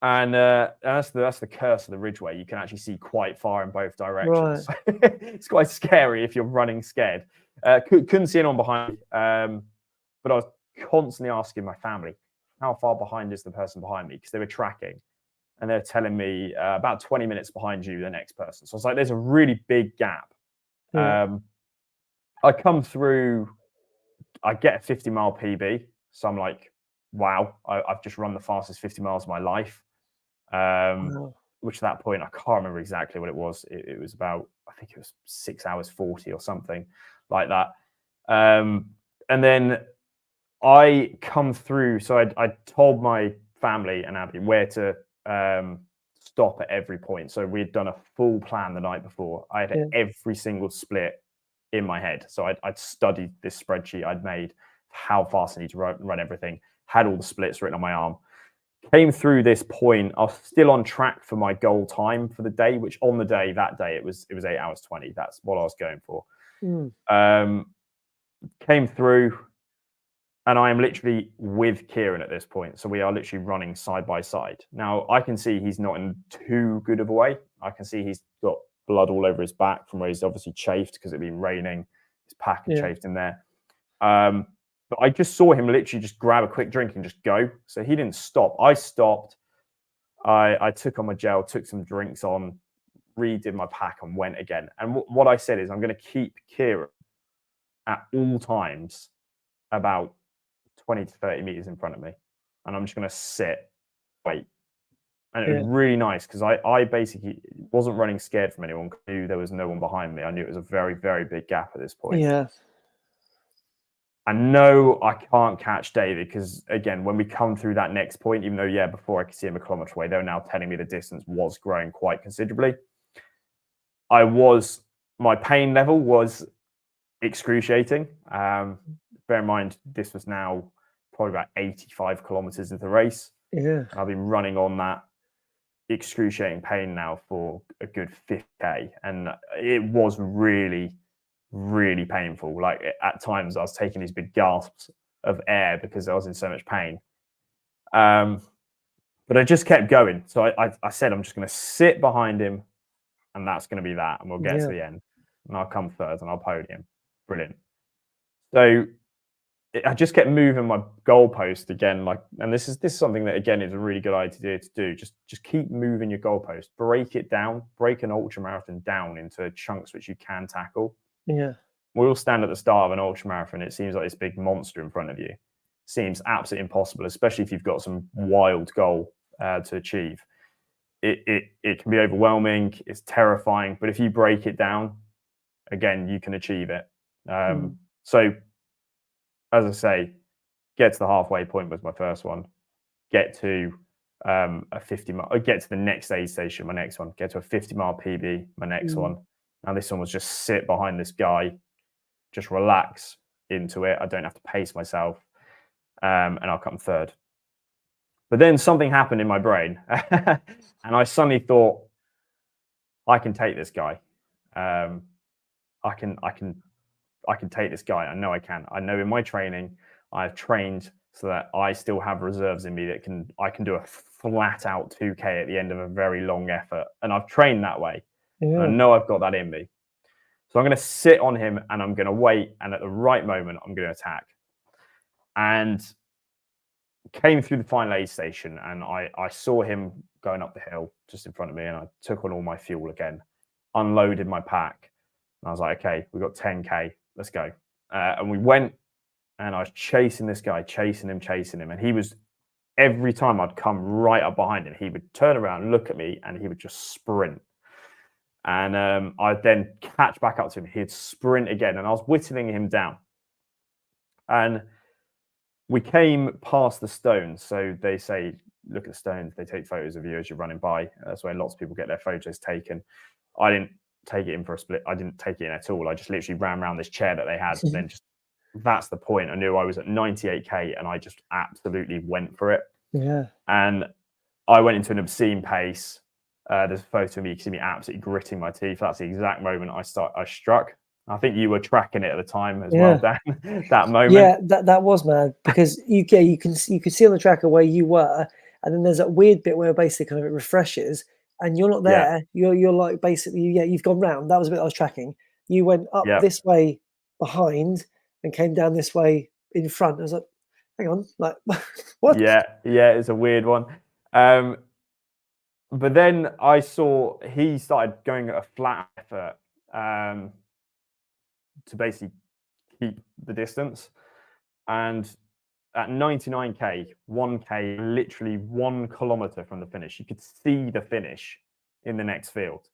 And that's the curse of the Ridgeway. You can actually see quite far in both directions. Right. It's quite scary if you're running scared. Couldn't see anyone behind me, but I was constantly asking my family, how far behind is the person behind me? Because they were tracking. And they're telling me about 20 minutes behind you, the next person. So I was like, there's a really big gap. I come through, I get a 50-mile PB. So I'm like, wow, I've just run the fastest 50 miles of my life. Which at that point, I can't remember exactly what it was. It was about, I think it was 6 hours 40 or something like that. And then I come through. So I told my family and Abby where to stop at every point. So we'd done a full plan the night before. I had every single split in my head. So I'd studied this spreadsheet I'd made, how fast I need to run everything, had all the splits written on my arm. Came through this point, I was still on track for my goal time for the day, which on the day, that day, it was 8 hours 20. That's what I was going for. Came through, and I am literally with Kieran at this point. So we are literally running side by side. Now, I can see he's not in too good of a way. I can see he's got blood all over his back from where he's obviously chafed because it'd been raining. His pack had chafed in there. But I just saw him literally just grab a quick drink and just go. So he didn't stop. I stopped. I took on my gel, took some drinks on, redid my pack and went again. And what I said is I'm going to keep Kieran at all times about 20 to 30 meters in front of me. And I'm just going to sit, wait. And it was really nice because I basically wasn't running scared from anyone. I knew there was no one behind me. I knew it was a very, very big gap at this point. Yeah. And no, I can't catch David because, again, when we come through that next point, even though, before I could see him a kilometer away, they're now telling me the distance was growing quite considerably. My pain level was excruciating. Bear in mind, this was now probably about 85 kilometers into the race. Yeah. I've been running on that excruciating pain now for a good 50K. And it was really, really painful. Like at times I was taking these big gasps of air because I was in so much pain. But I just kept going. So I said, I'm just going to sit behind him and that's going to be that. And we'll get to the end and I'll come third and I'll podium. Brilliant. So I just kept moving my goalpost again. And this is something that, again, is a really good idea to do. Just keep moving your goalpost, break it down, break an ultra marathon down into chunks which you can tackle. Yeah. We all stand at the start of an ultra marathon. It seems like this big monster in front of you. seems absolutely impossible, especially if you've got some wild goal to achieve. It can be overwhelming. It's terrifying, but if you break it down, again, you can achieve it. So, as I say, get to the halfway point was my first one. Get to a 50 mile, get to the next aid station, my next one. Get to a 50-mile PB, my next one. Now this one was just sit behind this guy, just relax into it. I don't have to pace myself, and I'll come third. But then something happened in my brain, and I suddenly thought, I can take this guy. I can take this guy. I know I can. I know in my training, I've trained so that I still have reserves in me that I can do a flat out 2K at the end of a very long effort. And I've trained that way. And I know I've got that in me. So I'm going to sit on him and I'm going to wait. And at the right moment, I'm going to attack. And came through the final aid station and I saw him going up the hill just in front of me. And I took on all my fuel again, unloaded my pack. And I was like, okay, we've got 10K. Let's go. And we went and I was chasing this guy, chasing him. And he was, every time I'd come right up behind him, he would turn around, look at me, and he would just sprint. And I'd then catch back up to him. He'd sprint again. And I was whittling him down. And we came past the stones. So they say, look at the stones. They take photos of you as you're running by. That's where lots of people get their photos taken. I didn't take it in for a split. I didn't take it in at all. I just literally ran around this chair that they had. And then just, that's the point. I knew I was at 98K and I just absolutely went for it. Yeah. And I went into an obscene pace. There's a photo of me. You can see me absolutely gritting my teeth. That's the exact moment I struck. I think you were tracking it at the time as well, Dan. That moment. Yeah, that was mad because you could see on the tracker where you were, and then there's that weird bit where basically kind of it refreshes, and you're not there. Yeah. You're like basically you've gone round. That was a bit I was tracking. You went up this way behind and came down this way in front. I was like, hang on, like what? Yeah, it's a weird one. But then I saw he started going at a flat effort. To basically keep the distance. And at 99K, 1K, literally 1 kilometer from the finish, you could see the finish in the next field.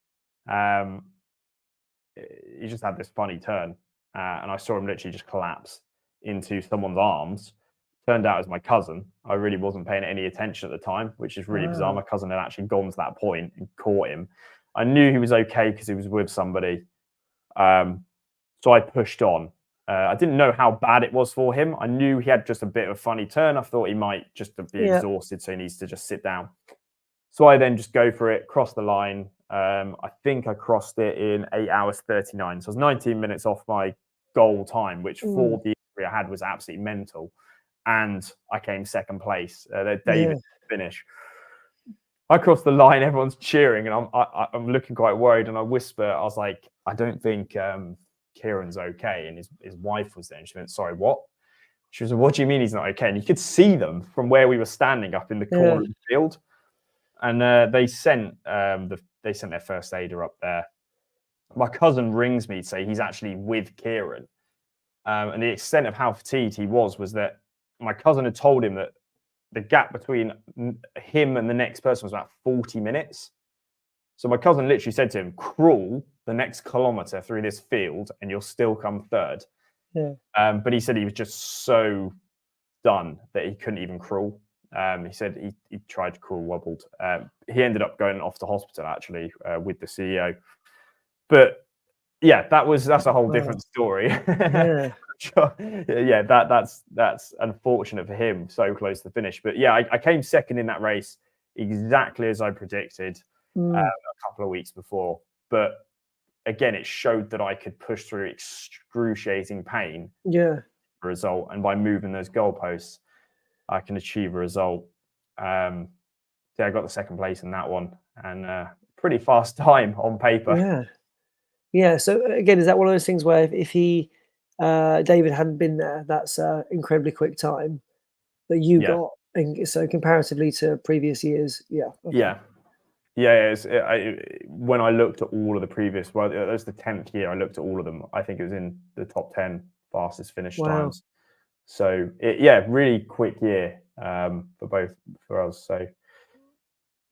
He just had this funny turn. And I saw him literally just collapse into someone's arms. Turned out it was my cousin. I really wasn't paying any attention at the time, which is really bizarre. My cousin had actually gone to that point and caught him. I knew he was okay because he was with somebody. So I pushed on. I didn't know how bad it was for him. I knew he had just a bit of a funny turn. I thought he might just be exhausted, so he needs to just sit down. So I then just go for it, cross the line. I think I crossed it in 8 hours 39. So I was 19 minutes off my goal time, which for the injury I had was absolutely mental. And I came second place. David finish. I crossed the line, everyone's cheering, and I'm looking quite worried. And I whisper, I was like, I don't think Kieran's okay. And his wife was there. And she went, sorry, what? She was like, what do you mean he's not okay? And you could see them from where we were standing up in the corner of the field. And they sent their first aider up there. My cousin rings me to say he's actually with Kieran. And the extent of how fatigued he was that my cousin had told him that the gap between him and the next person was about 40 minutes. So my cousin literally said to him, crawl the next kilometer through this field and you'll still come third. Yeah. But he said he was just so done that he couldn't even crawl. He said he tried to crawl, wobbled. He ended up going off to hospital actually with the CEO. But yeah, that's a whole different story. Yeah. Yeah, that's unfortunate for him, so close to the finish. But yeah, I came second in that race exactly as I predicted a couple of weeks before. But again, it showed that I could push through excruciating pain. Yeah. A result, and by moving those goalposts, I can achieve a result. I got the second place in that one, and pretty fast time on paper. Yeah. So again, is that one of those things where if he David hadn't been there, that's incredibly quick time that you got, and so comparatively to previous years, when I looked at all of the previous, well, it was the 10th year I looked at all of them. I think it was in the top 10 fastest finish times. So really quick year for us. So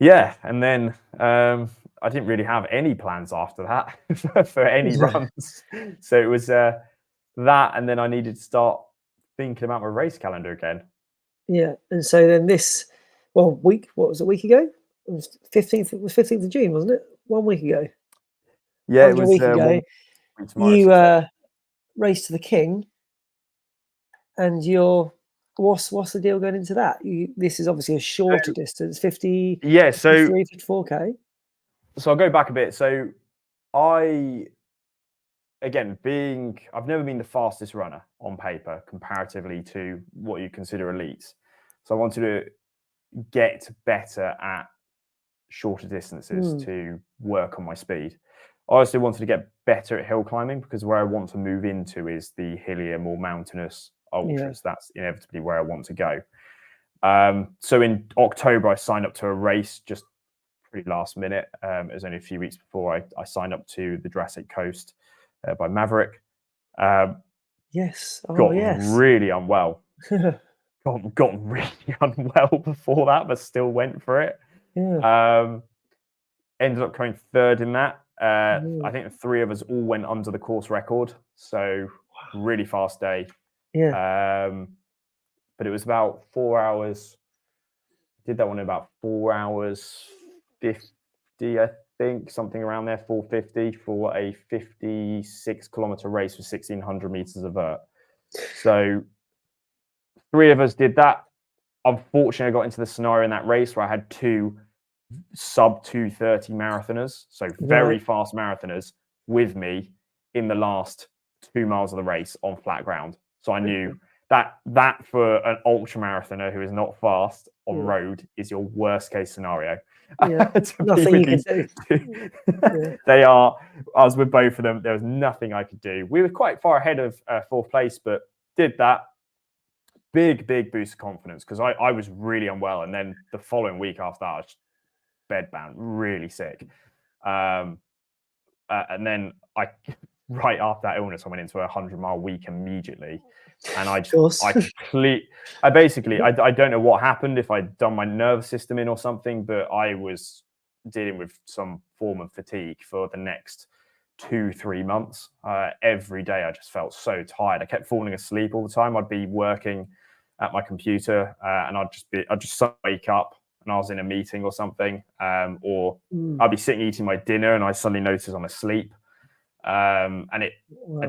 yeah, and then I didn't really have any plans after that for any runs. So it was that, and then I needed to start thinking about my race calendar again. Yeah, and so then what was it, a week ago? It was 15th, it was 15th of June, wasn't it? 1 week ago. Yeah, it Under a was week ago, 1 week tomorrow. you So raced to the King, and what's the deal going into that? This is obviously a shorter distance, 50, yeah, 53, 54K. So I'll go back a bit. So I've never been the fastest runner on paper comparatively to what you consider elites. So I wanted to get better at shorter distances to work on my speed. I also wanted to get better at hill climbing because where I want to move into is the hillier, more mountainous ultras. That's inevitably where I want to go. So in October, I signed up to a race just pretty last minute. It was only a few weeks before I signed up to the Jurassic Coast by Maverick. Yes. Oh, got yes. really unwell. got really unwell before that, but still went for it. Ended up coming third in that. I think the three of us all went under the course record. So really fast day. But it was about 4 hours. Did that one in about 4 hours 50, I think, something around there, 4:50 for a 56-kilometer race with 1,600 meters of vert. So three of us did that. Unfortunately, I got into the scenario in that race where I had two sub 2:30 marathoners, so very fast marathoners, with me in the last 2 miles of the race on flat ground. So I knew that for an ultra marathoner who is not fast on road is your worst case scenario. Nothing you can do. I was with both of them. There was nothing I could do. We were quite far ahead of fourth place, but did that. Big boost of confidence because I was really unwell. And then the following week after that, I was bedbound, really sick. And then right after that illness, I went into a 100-mile week immediately. And I don't know what happened, if I'd done my nervous system in or something, but I was dealing with some form of fatigue for the next 2-3 months. Every day I just felt so tired. I kept falling asleep all the time. I'd be working at my computer and I'd just wake up and I was in a meeting or something, or I'd be sitting eating my dinner and I suddenly notice I'm asleep. And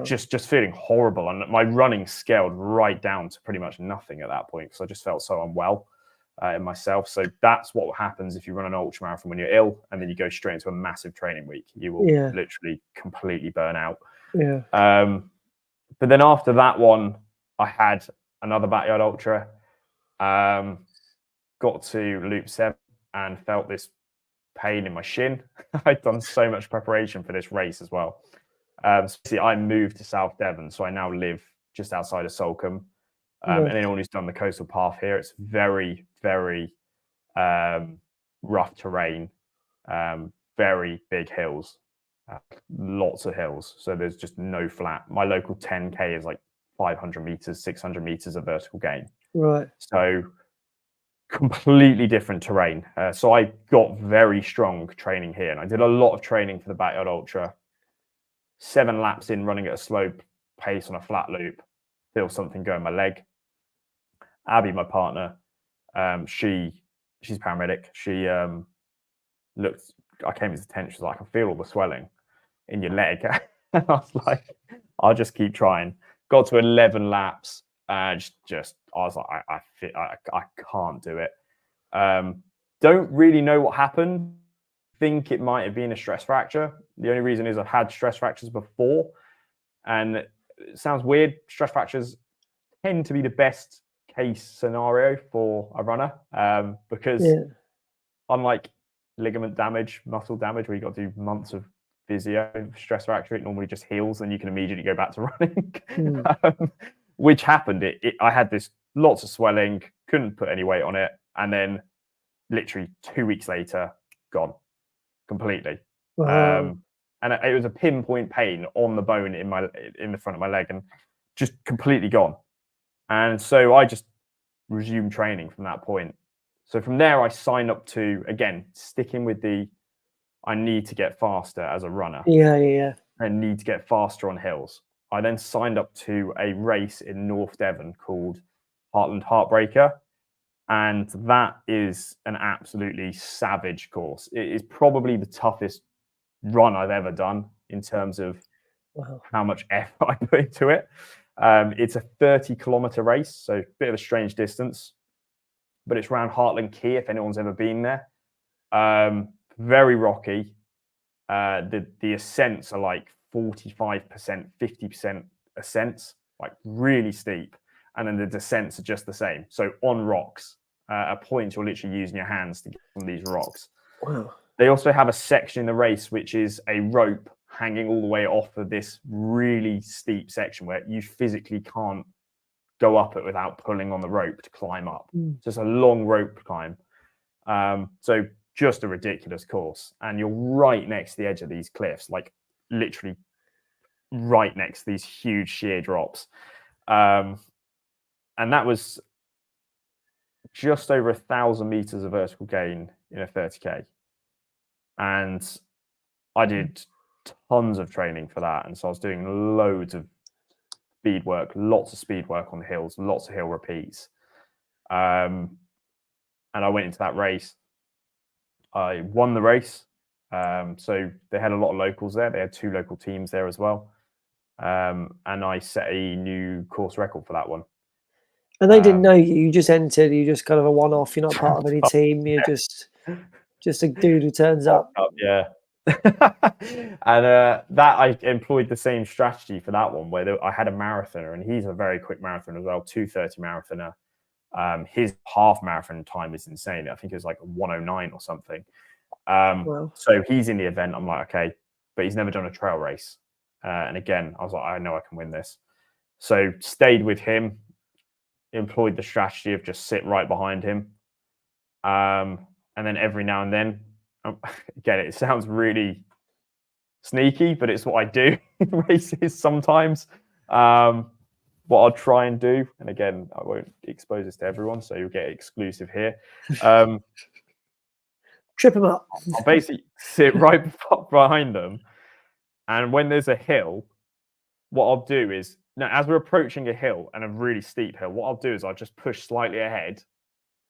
just feeling horrible, and my running scaled right down to pretty much nothing at that point because I just felt so unwell in myself. So that's what happens if you run an ultra marathon when you're ill and then you go straight into a massive training week. You will literally completely burn out. But then after that one, I had another backyard ultra. Got to Loop 7 and felt this pain in my shin. I'd done so much preparation for this race as well. See, I moved to South Devon, so I now live just outside of Salcombe. And anyone who's done the coastal path here, it's very, very rough terrain, very big hills, lots of hills. So there's just no flat. My local 10K is like 500 meters, 600 meters of vertical gain. So completely different terrain. So I got very strong training here, and I did a lot of training for the Backyard Ultra. 7 laps in, running at a slow pace on a flat loop, feel something go in my leg. Abby, my partner, she's a paramedic. She looked. I came into attention. She was like, "I can feel all the swelling in your leg." And I was like, "I'll just keep trying." Got to 11 laps. I was like, I can't do it. Don't really know what happened. Think it might have been a stress fracture. The only reason is I've had stress fractures before, and it sounds weird. Stress fractures tend to be the best case scenario for a runner because unlike ligament damage, muscle damage, where you've got to do months of physio, stress fracture, it normally just heals and you can immediately go back to running. Which happened. I had this lots of swelling, couldn't put any weight on it, and then literally 2 weeks later, gone completely. And it was a pinpoint pain on the bone in the front of my leg, and just completely gone. And so I just resumed training from that point. So from there, I signed up to, again, sticking with I need to get faster as a runner. Yeah. I need to get faster on hills. I then signed up to a race in North Devon called Heartbreaker. And that is an absolutely savage course. It is probably the toughest run I've ever done in terms of Wow. how much effort I put into it. It's a 30-kilometer race, so a bit of a strange distance, but it's around Heartland Key, if anyone's ever been there. Very rocky. The ascents are like 45%, 50% ascents, like really steep. And then the descents are just the same. So on rocks, at points you're literally using your hands to get on these rocks. Wow. They also have a section in the race which is a rope hanging all the way off of this really steep section where you physically can't go up it without pulling on the rope to climb up. So it's a long rope climb. So just a ridiculous course. And you're right next to the edge of these cliffs, like literally right next to these huge sheer drops. And that was just over 1,000 meters of vertical gain in a 30K. And I did tons of training for that. And so I was doing loads of speed work, lots of speed work on the hills, lots of hill repeats. And I went into that race. I won the race. So they had a lot of locals there. They had 2 local teams there as well. And I set a new course record for that one. And they didn't know you. You just entered. You just kind of a one-off. You're not part of any team. You're just a dude who turns up. Yeah. And that I employed the same strategy for that one, where I had a marathoner, and he's a very quick marathoner as well, 2:30 marathoner. His half marathon time is insane. I think it was like 1:09 or something. Wow. So he's in the event. I'm like, okay, but he's never done a trail race. And again, I was like, I know I can win this. So stayed with him, employed the strategy of just sit right behind him. And then every now and then, again, it sounds really sneaky, but it's what I do in races sometimes. What I'll try and do, and again, I won't expose this to everyone, so you'll get exclusive here. Trip him up. I'll basically sit right behind them, and when there's a hill, what I'll do is, now as we're approaching a hill, and a really steep hill, what I'll do is I'll just push slightly ahead,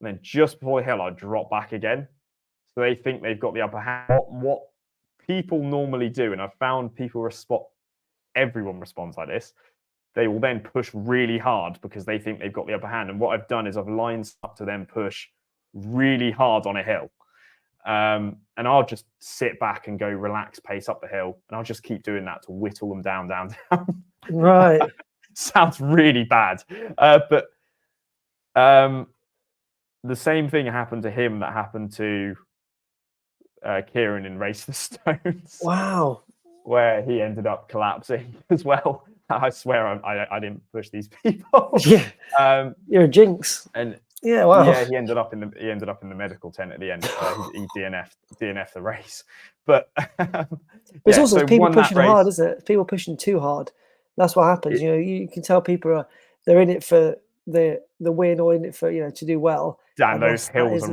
and then just before the hill, I'll drop back again. So they think they've got the upper hand. What people normally do, and I've found everyone responds like this, they will then push really hard because they think they've got the upper hand. And what I've done is I've lined up to them push really hard on a hill. And I'll just sit back and go relax pace up the hill. And I'll just keep doing that to whittle them down. Right. Sounds really bad. But the same thing happened to him that happened to Kieran in Race the Stones. Wow. Where he ended up collapsing as well. I swear I didn't push these people. Yeah. You're a jinx. And yeah, wow. Yeah, he ended up in the medical tent at the end. He DNF'd the race. But it's also people pushing hard, isn't it? People pushing too hard. That's what happens. You can tell people they're in it for the win, or in it for to do well. And those hills,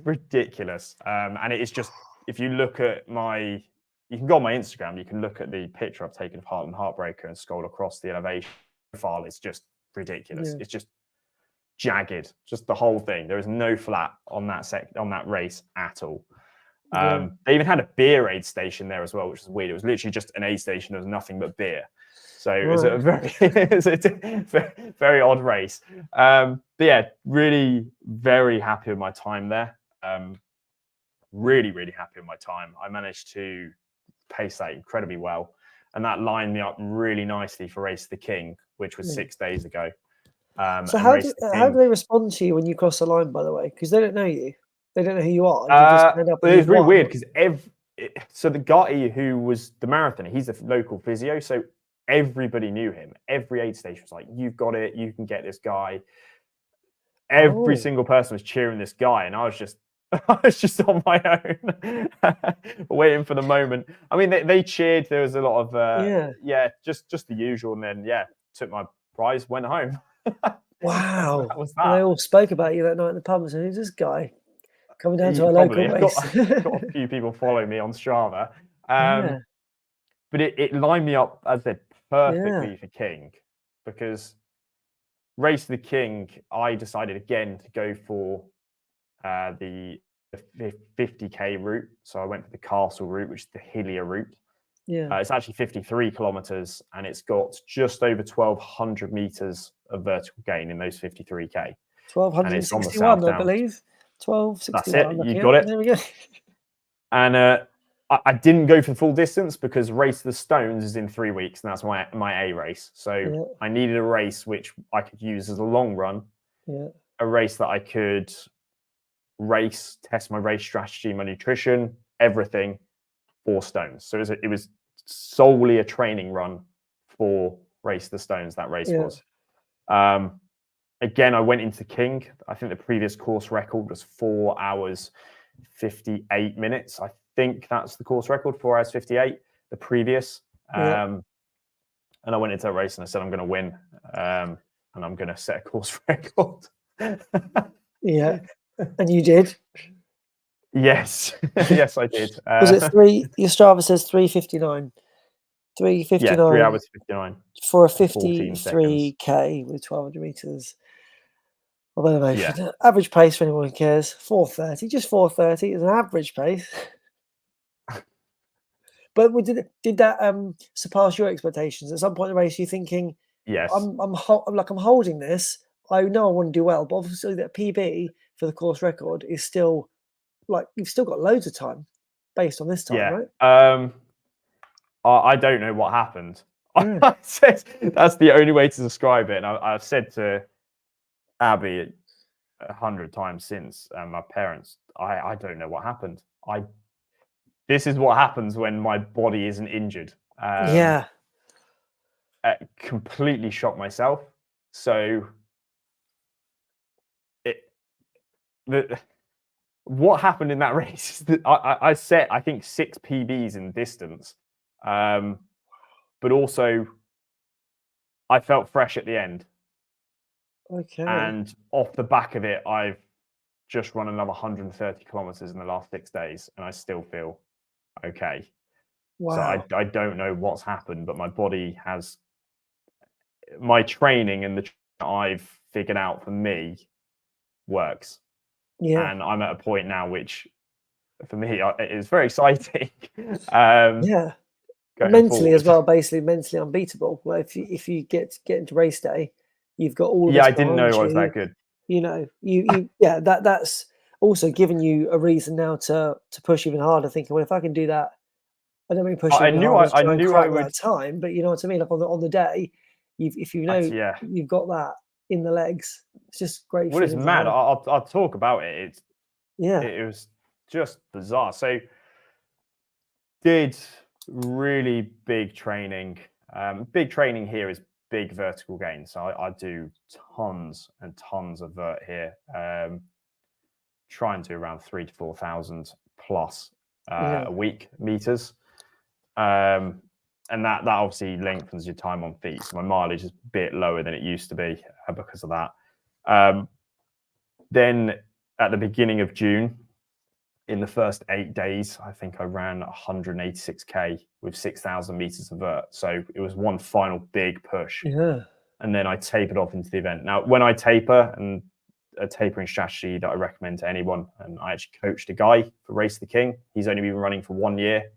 ridiculous. And it is just, if you look at you can go on my Instagram, you can look at the picture I've taken of Heartbreaker and scroll across the elevation profile. It's just ridiculous. Yeah. It's just jagged, just the whole thing. There is no flat on that race at all. They even had a beer aid station there as well, which is weird. It was literally just an aid station. There was nothing but beer. So it was a very odd race. But yeah, really very happy with my time there. Really, really happy with my time. I managed to pace that incredibly well. And that lined me up really nicely for Race the King, which was 6 days ago. So how do they respond to you when you cross the line, by the way? Because they don't know you. They don't know who you are. You just end up it was really weird because so the guy who was the marathoner, he's a local physio. So everybody knew him. Every aid station was like, you've got it. You can get this guy. Every single person was cheering this guy. And I was just on my own, waiting for the moment. I mean, they cheered. There was a lot of, just the usual. And then, took my prize, went home. Wow. That was And they that. all spoke about you that night in the pub and said, "Who's this guy coming down to our local Probably. I've got, race?" got a few people follow me on Strava. Yeah, But it lined me up, as I said, yeah, perfectly for King, because Race of the King, I decided again to go for the 50k route. So I went for the castle route, which is the hillier route. yeah. It's actually 53 kilometers, and it's got just over 1,200 meters of vertical gain in those 53k. And it's on the 1261, South I Downs. believe. That's 1261, I'm it. You looking got at. it. There we go. And I didn't go for the full distance because Race of the Stones is in 3 weeks, and that's my A race. So Yeah, I needed a race which I could use as a long run, yeah, a race that I could race, test my race strategy, my nutrition, everything, 4 stones. So it was solely a training run for Race of the Stones. That race yeah, was. Again, I went into King. I think the previous course record was 4 hours 58 minutes. I think that's the course record, 4 hours 58. The previous. yeah, And I went into a race and I said I'm going to win, and I'm going to set a course record. yeah. And you did. Yes, yes, I did. Was it three? Your Strava says 359. Yeah, 3 359 hours 59 for a and 14 seconds. 53k with 1200 meters. Well, anyway, Yeah, average pace for anyone who cares, 4:30. Just 4:30 is an average pace. But did that surpass your expectations? At some point in the race, you're thinking, yes, I'm holding this. I know I want to do well, but obviously that PB for the course record is still like you've still got loads of time based on this time, yeah. right? I don't know what happened. Yeah, That's the only way to describe it. And I've said to Abby 100 times since, my parents, I don't know what happened. This is what happens when my body isn't injured. yeah, Completely shocked myself. So what happened in that race is that I set, I think, 6 PBs in distance, but also I felt fresh at the end. okay, And off the back of it, I've just run another 130 kilometers in the last 6 days, and I still feel okay. So wow, I don't know what's happened, but my body has, my training and the I've figured out for me works. yeah, And I'm at a point now which for me it is very exciting. um, yeah. Going Mentally as forward. well, basically mentally unbeatable. Well, if you get into race day, you've got all of Yeah, this I didn't know behind I was you. that good. You know, you yeah, that's also given you a reason now to push even harder, thinking, well, if I can do that, I don't mean push I even knew harder to I try and knew I crack would. that time, but you know what I mean? Like on the day, if you know Yeah. you've got that in the legs, it's just great Well, it's feeling to mad. have. I'll talk about it. Yeah, It was just bizarre. So did really big training. Big training here is big vertical gain. So I do tons and tons of vert here. Try and do around 3 to 4,000 plus yeah, a week meters. And that obviously lengthens your time on feet. So my mileage is a bit lower than it used to be because of that. Then at the beginning of June, in the first 8 days, I think I ran 186k with 6,000 meters of vert. So it was one final big push. yeah, And then I tapered off into the event. Now, when I taper, and a tapering strategy that I recommend to anyone, and I actually coached a guy for Race the King. He's only been running for 1 year.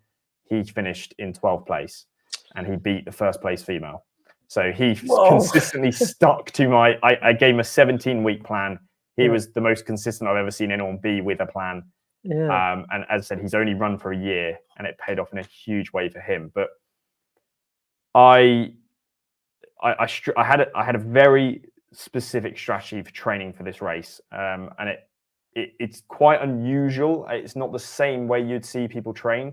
He finished in 12th place, and he beat the first place female. So he whoa, consistently stuck to my. I gave him a 17-week plan. He yeah, was the most consistent I've ever seen anyone be with a plan. yeah, And as I said, he's only run for a year, and it paid off in a huge way for him. But I had a very specific strategy for training for this race, and it's quite unusual. It's not the same way you'd see people train.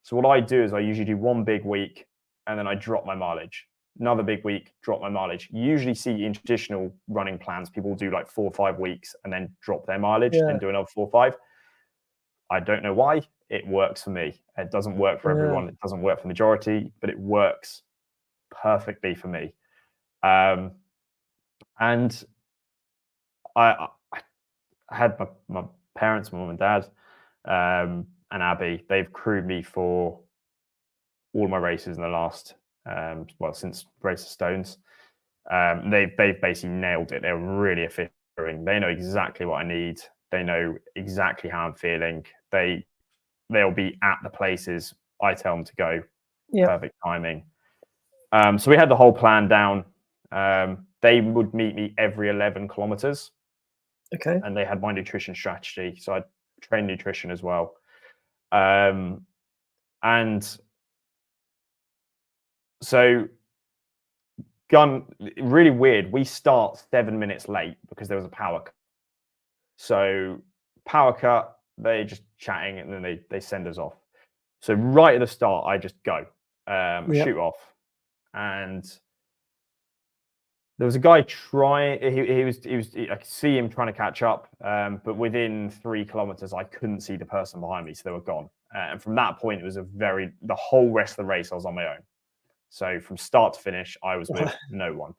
So what I do is I usually do one big week, and then I drop my mileage. Another big week, drop my mileage. You usually see in traditional running plans, people do like 4 or 5 weeks and then drop their mileage yeah, and do another 4 or 5. I don't know why. It works for me. It doesn't work for yeah, everyone. It doesn't work for the majority, but it works perfectly for me. And I had my parents, my mum and dad, and Abby. They've crewed me for all my races in the last, since Race of Stones. They've basically nailed it. They're really efficient. They know exactly what I need. They know exactly how I'm feeling. They'll be at the places I tell them to go. Yeah. Perfect timing. So we had the whole plan down. They would meet me every 11 kilometers, Okay. and they had my nutrition strategy. So I trained nutrition as well. And so really weird. We start 7 minutes late because there was a power cut. So power cut, they just chatting, and then they send us off. So right at the start, I just go, shoot off, and there was a guy trying. I could see him trying to catch up, but within 3 kilometers, I couldn't see the person behind me, so they were gone. And from that point, it was the whole rest of the race, I was on my own. So from start to finish, I was with no one.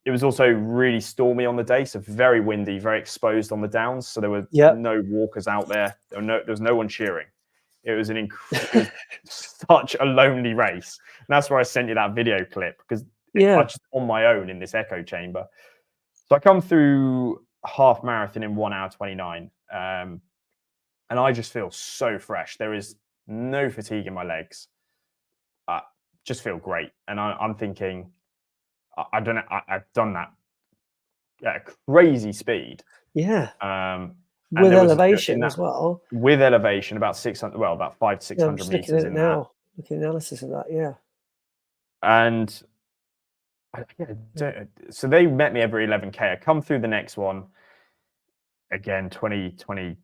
It was also really stormy on the day, so very windy, very exposed on the downs. So there were no walkers out there. There was no one cheering. It was it was such a lonely race. And that's where I sent you that video clip, because I was just on my own in this echo chamber. So I come through half marathon in 1 hour 29, and I just feel so fresh. There is no fatigue in my legs. Just feel great. And I'm thinking, I don't know, I've done that at a crazy speed. Yeah. And with elevation as well. With elevation, about 600, about 500 to 600 I'm meters looking at it now. that. Looking at the analysis of that, yeah. And so they met me every 11K. I come through the next one, again, 22K,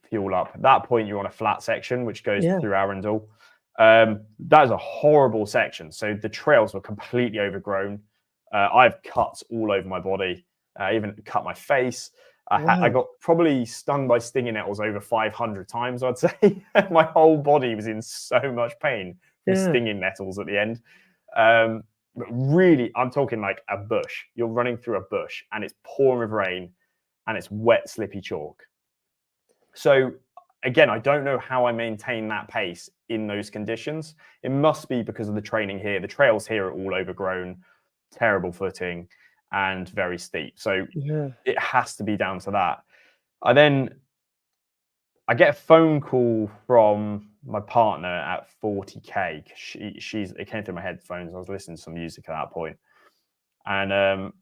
fuel up. At that point, you're on a flat section, which goes through Arundel. That is a horrible section. So the trails were completely overgrown. I have cuts all over my body. I even cut my face. I got probably stung by stinging nettles over 500 times, I'd say. My whole body was in so much pain from stinging nettles at the end. But really, I'm talking like a bush. You're running through a bush, and it's pouring with rain, and it's wet, slippy chalk. So again, I don't know how I maintain that pace in those conditions. It must be because of the training here. The trails here are all overgrown, terrible footing, and very steep. So it has to be down to that. I get a phone call from my partner at 40K. It came through my headphones. I was listening to some music at that point. And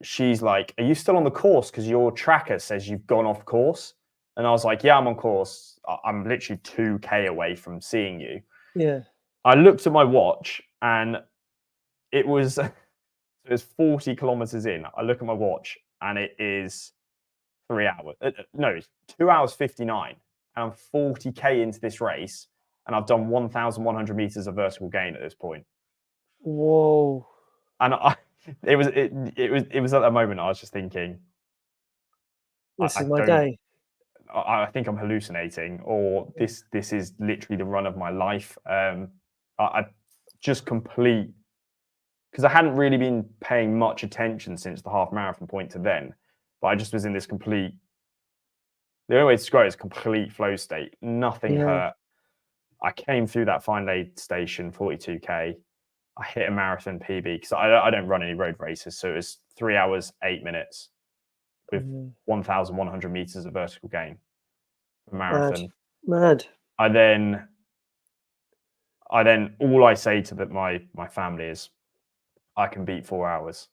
she's like, "Are you still on the course? Because your tracker says you've gone off course." And I was like, "Yeah, I'm on course. I'm literally 2K away from seeing you." Yeah. I looked at my watch, and it was 40 kilometers in. I look at my watch, and it is 3 hours. No, it's 2 hours 59. And I'm 40K into this race, and I've done 1,100 meters of vertical gain at this point. Whoa. And it was at that moment I was just thinking, this is my day. I think I'm hallucinating, or this is literally the run of my life. I just complete, because I hadn't really been paying much attention since the half marathon point to then, but I just was in this complete, the only way to describe it is complete flow state. Nothing hurt. I came through that fine aid station, 42K. I hit a marathon PB, because I don't run any road races. So it was 3 hours, 8 minutes with 1,100 meters of vertical gain for marathon. Mad. I then all I say to my family is, I can beat 4 hours.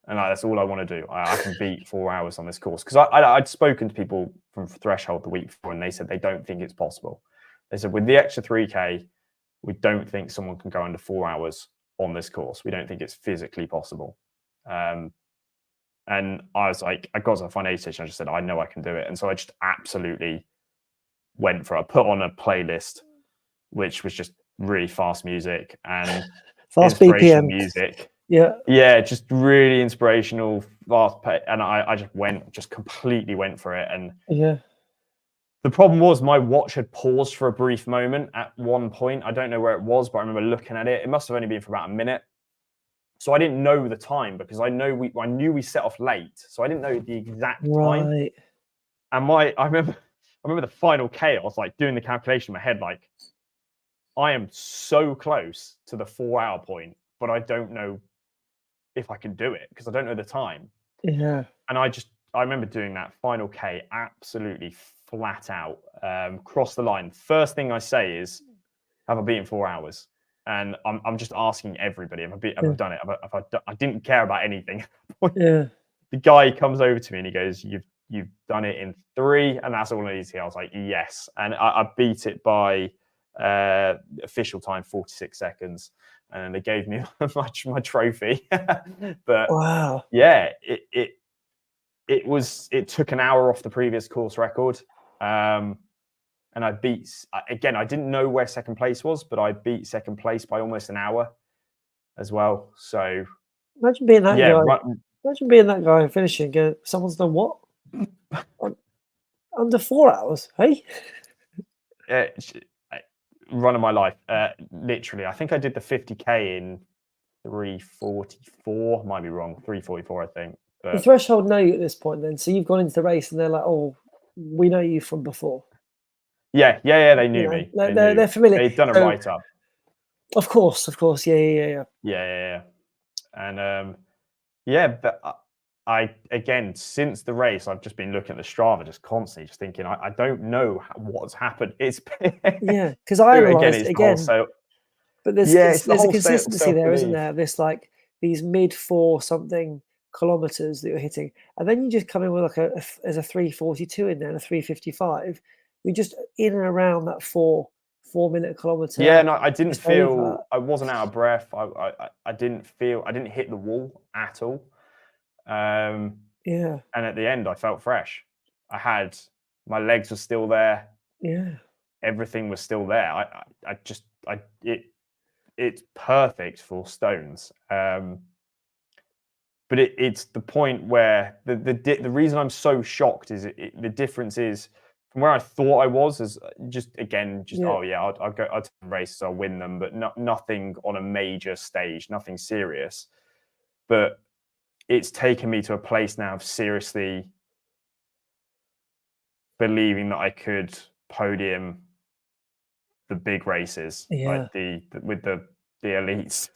And that's all I want to do. I can beat 4 hours on this course. Because I'd spoken to people from Threshold the week before, and they said they don't think it's possible. They said, with the extra 3K, we don't think someone can go under 4 hours on this course. We don't think it's physically possible. And I was like, I got to the fine aid station. I just said, I know I can do it. And so I just absolutely went for it. I put on a playlist, which was just really fast music and fast inspirational BPM music. Yeah, just really inspirational, fast pace. And I just completely went for it. And the problem was my watch had paused for a brief moment at one point. I don't know where it was, but I remember looking at it. It must have only been for about a minute. So I didn't know the time because I knew we set off late, so I didn't know the exact time. Right. And I remember the final K. I was like doing the calculation in my head, like I am so close to the 4 hour point, but I don't know if I can do it because I don't know the time. Yeah. And I remember doing that final K absolutely flat out, cross the line. First thing I say is, have I beaten 4 hours? And I'm just asking everybody, have I done it? I didn't care about anything. Yeah. The guy comes over to me and he goes, you've done it in 3, and that's all I need to hear. I was like, yes. And I beat it by official time, 46 seconds. And they gave me my trophy. But Wow. yeah, it took an hour off the previous course record. And I beat, again, I didn't know where second place was, but I beat second place by almost an hour as well. So Imagine being that yeah, guy. Imagine being that guy and finishing. Go, someone's done what? Under 4 hours, hey? Run of my life. Literally, I think I did the 50K in 3:44. Might be wrong. 3:44, I think. The But Threshold know you at this point then. So you've gone into the race and they're like, oh, we know you from before. yeah, they knew You know, me. they're familiar. They'd done a So, write up. Of course. Yeah. Yeah. And yeah, but I again, since the race, I've just been looking at the Strava, just constantly, just thinking, I don't know what's happened. It's Yeah, because I again, analysed it's it the whole again, so but yeah, it's the there's a whole consistency there, isn't self-belief. there? This like these mid 4 something kilometers that you're hitting, and then you just come in with like there's a 3:42 in there and a 3:55. You're just in and around that 4 minute Yeah, kilometer no, I didn't just over. feel I wasn't out of breath. I didn't feel I didn't hit the wall at all. Um, Yeah, and at the end, I felt fresh. I had my legs were still there. yeah, Everything was still there. It's perfect for stones. But it's the point where the reason I'm so shocked is the difference is from where I thought I was as yeah, oh yeah, I'll go I'll take races, I'll win them, but nothing on a major stage, nothing serious. But it's taken me to a place now of seriously believing that I could podium the big races, yeah. like with the elites.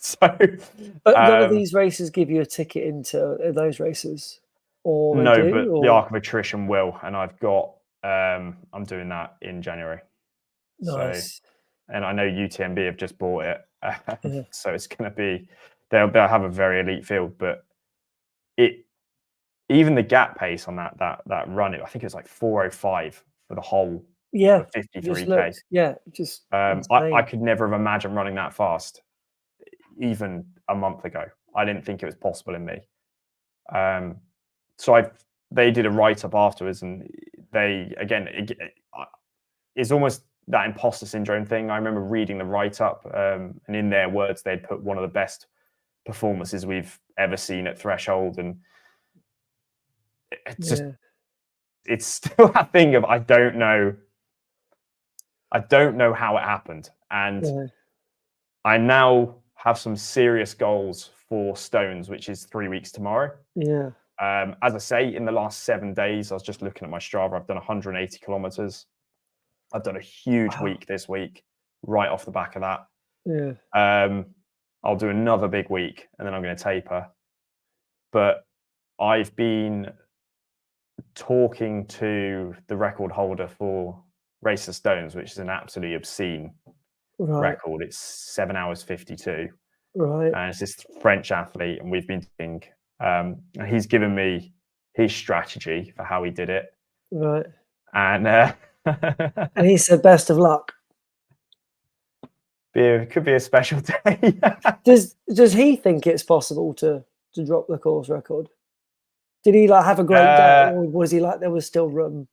But none of Um, these races give you a ticket into those races, or they no, do, but the or Arc of Attrition will, and I've got I'm doing that in January. So, nice. and I know UTMB have just bought it, Yeah, so it's going to be they'll have a very elite field, but it even the gap pace on that run, I think it was like 4:05 for the whole yeah. for Just 53K. looked, yeah, just I insane. could never have imagined running that fast, even a month ago. I didn't think it was possible in me. So they did a write up afterwards, and they again it's almost that imposter syndrome thing. I remember reading the write up, and in their words, they'd put one of the best performances we've ever seen at Threshold, and Yeah, it's still that thing of I don't know how it happened, and yeah, I now have some serious goals for Stones, which is 3 weeks tomorrow. yeah. As I say, in the last 7 days, I was just looking at my Strava. I've done 180 kilometers. I've done a huge Wow. week this week, right off the back of that. Yeah, I'll do another big week, and then I'm going to taper. But I've been talking to the record holder for Race of Stones, which is an absolutely obscene right, record. It's 7 hours 52, right, and it's this French athlete, and we've been doing. And he's given me his strategy for how he did it, right. and And he said, "Best of luck." it could be a special day. Does he think it's possible to drop the course record? Did he like have a great day, uh, or was he like there was still room?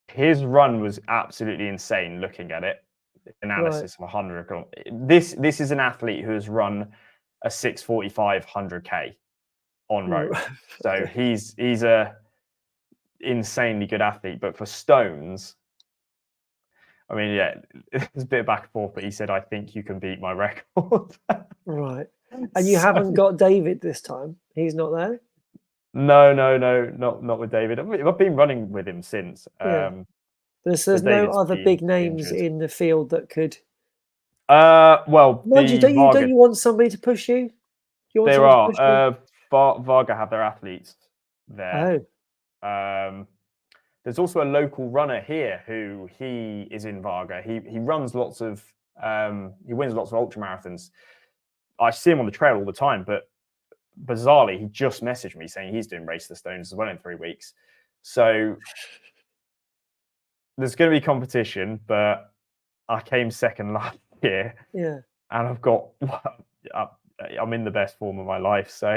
his run was absolutely insane. Looking at it, Right, analysis of 100. This is an athlete who has run a 6:45 100K on road, so he's a insanely good athlete. But for Stones, I mean, yeah, it's a bit back and forth, but he said, "I think you can beat my record." Right. And you So, haven't got David this time? He's not there? no, not with David. I've been running with him since. Yeah. But There's no David's other been big names injured. in the field that could. Well, Mind you, the don't Varga, you want somebody to push you? Do you want there someone to push you? are Varga have their athletes there. Oh, Um, there's also a local runner here who he is in Varga. He runs lots of he wins lots of ultra marathons. I see him on the trail all the time, but bizarrely, he just messaged me saying he's doing Race to the Stones as well in 3 weeks. So there's going to be competition, but I came second last year, yeah. and I've got I'm in the best form of my life. So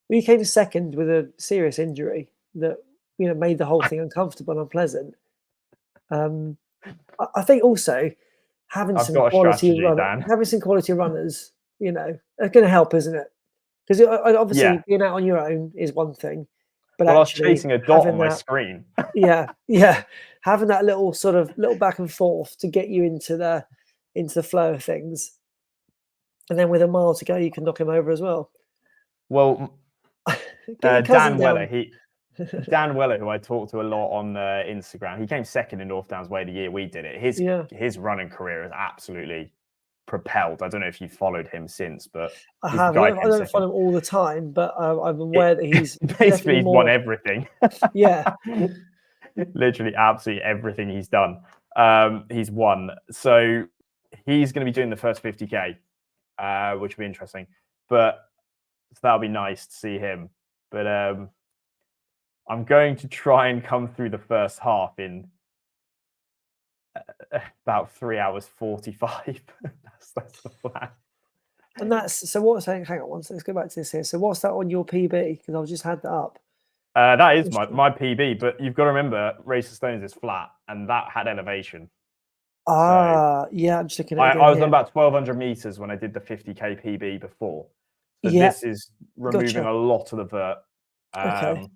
Well, you came second with a serious injury that made the whole thing uncomfortable and unpleasant. I think also having I've some got a strategy, Dan. quality runners, are going to help, isn't it? Because Yeah. obviously being out on your own is one thing, but Well, I was actually chasing a dot having on my that, screen. yeah, having that little back and forth to get you into the flow of things, and then with a mile to go, you can knock him over as well. Well, Get your cousin Dan Weller, down. Dan Weller, who I talked to a lot on Instagram, he came second in North Downs Way the year we did it. Yeah, His running career is absolutely propelled. I don't know if you followed him since, but I he's the have. guy who I came don't second. follow him all the time, but I'm aware that he's Basically, definitely he's won more. everything. Yeah, Literally, absolutely everything he's done. He's won. So he's going to be doing the first 50K, which will be interesting. But so that'll be nice to see him. But I'm going to try and come through the first half in about 3 hours 45. That's the plan. and that's so. What's hang on one second, let's go back to this here. So what's that on your PB? Because I've just had that up. That is my PB, but you've got to remember, Race to Stones is flat, and that had elevation. So Yeah, I'm just looking at it I again was on here. about 1,200 meters when I did the 50K PB before. So Yeah, this is removing gotcha. a lot of the vert. Okay.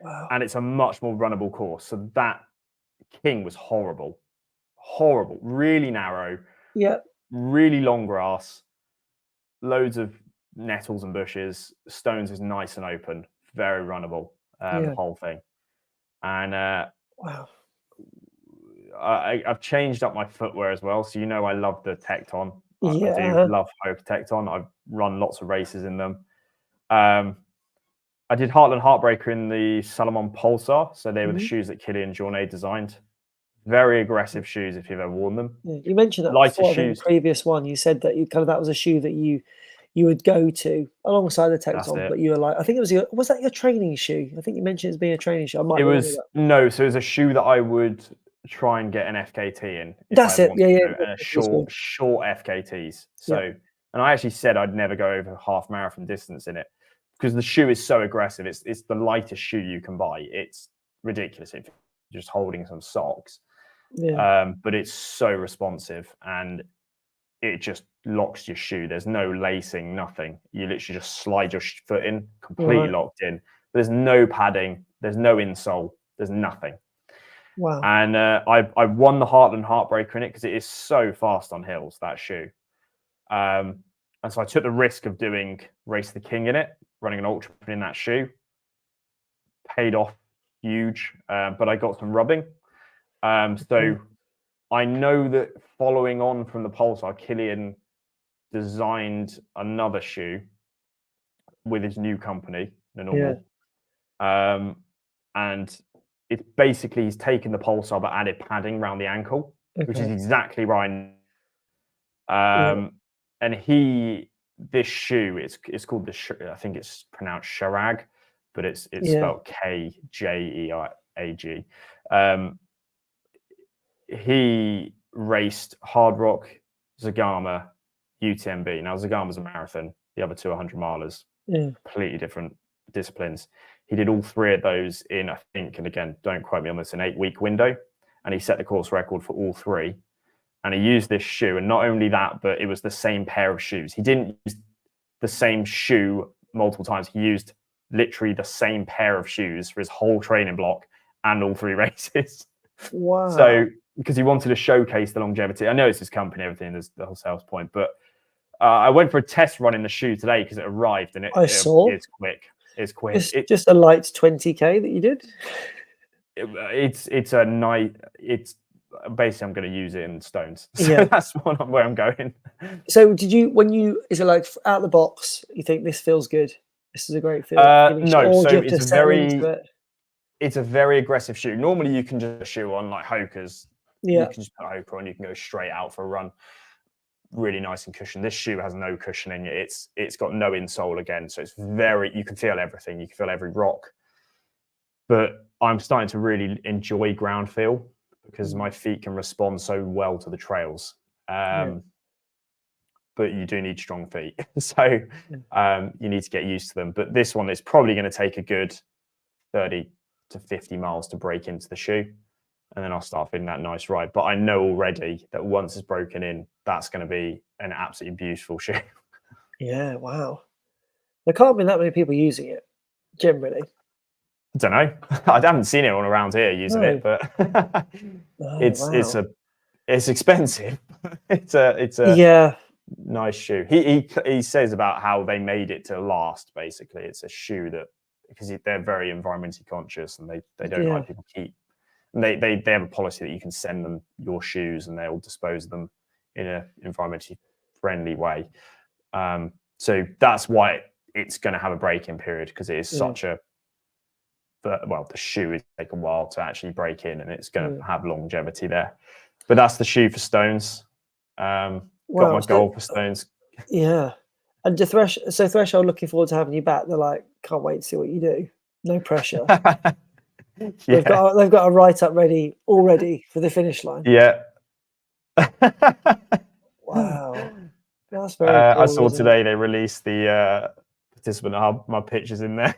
Wow. And it's a much more runnable course. So that King was horrible. Horrible. Really narrow, Yeah, really long grass, loads of nettles and bushes. Stones is nice and open, very runnable, the yeah. whole thing. And Wow. I've changed up my footwear as well. So I love the Tecton. I do Yeah. love Hope Tecton. I've run lots of races in them. I did Heartland Heartbreaker in the Salomon Pulsar. So they were the Mhm. shoes that Kilian Jornet designed. Very aggressive shoes if you've ever worn them. Yeah. You mentioned that Lighter before. I think the shoes. previous one you said that that was a shoe that you would go to alongside the That's Tecton, it. but you were like, I think it was that your training shoe? I think you mentioned it as being a training shoe. I might It be wrong with was that. no, so it was a shoe that I would try and get an FKT in if I That's ever it. wanted Yeah, to yeah. go, and a That's good. short FKTs. Yeah. So, and I actually said I'd never go over half marathon distance in it because the shoe is so aggressive. It's the lightest shoe you can buy. It's ridiculous if you're just holding some socks, Yeah. but it's so responsive and it just locks your shoe. There's no lacing, nothing. You literally just slide your foot in, completely Right. locked in. There's no padding. There's no insole. There's nothing. Wow. And I won the Heartland Heartbreaker in it because it is so fast on hills, that shoe. And so I took the risk of doing Race the King in it, running an ultra in that shoe. Paid off huge, but I got some rubbing. So I know that following on from the Pulsar, Kilian designed another shoe with his new company, the normal. And it's basically he's taken the Pulsar but added padding around the ankle, which is Okay. exactly right. Yeah. And this shoe, it's called I think it's pronounced Sharag, but it's Yeah. spelled Kjeeag. He raced Hard Rock, Zagama, UTMB. Now Zagama's a marathon, the other two 100 milers, Yeah. completely different disciplines. He did all three of those in, I think, and again, don't quote me on this, an 8-week window. And he set the course record for all three. And he used this shoe. And not only that, but it was the same pair of shoes. He didn't use the same shoe multiple times. He used literally the same pair of shoes for his whole training block and all three races. Wow. So because he wanted to showcase the longevity. I know it's his company, everything. There's the whole sales point, but I went for a test run in the shoe today because it arrived and I saw. it's quick. It's quick. Just a light 20K that you did. It's a night. It's basically I'm going to use it in stones. So Yeah. that's where I'm going. So did you, is it like out the box, you think this feels good? This is a great feel. No, or so do you have it's to a settle into it? it's a very aggressive shoe. Normally you can just shoe on like Hoka's. Yeah. You can just put Hoka on, you can go straight out for a run. Really nice and cushioned. This shoe has no cushioning. It's got no insole again. So it's you can feel everything. You can feel every rock. But I'm starting to really enjoy ground feel because my feet can respond so well to the trails. But you do need strong feet. So you need to get used to them. But this one is probably going to take a good 30 to 50 miles to break into the shoe. And then I'll start feeling that nice ride. But I know already that once it's broken in, that's going to be an absolutely beautiful shoe. Yeah, wow. There can't be that many people using it, generally. I don't know. I haven't seen anyone around here using it, but it's expensive. It's a nice shoe. He says about how they made it to last. Basically, it's a shoe that because they're very environmentally conscious and they don't like people keep. And they have a policy that you can send them your shoes and they'll dispose of them in an environmentally friendly way. So that's why it's going to have a break-in period because it is such a the shoe is take a while to actually break in and it's going to have longevity there. But that's the shoe for stones. Got my goal for stones. Yeah. And Threshold looking forward to having you back. They're like, can't wait to see what you do. No pressure. They've got a write-up ready already for the finish line. Yeah. Wow. That's very cool. I saw today they released the participant hub. My picture's in there.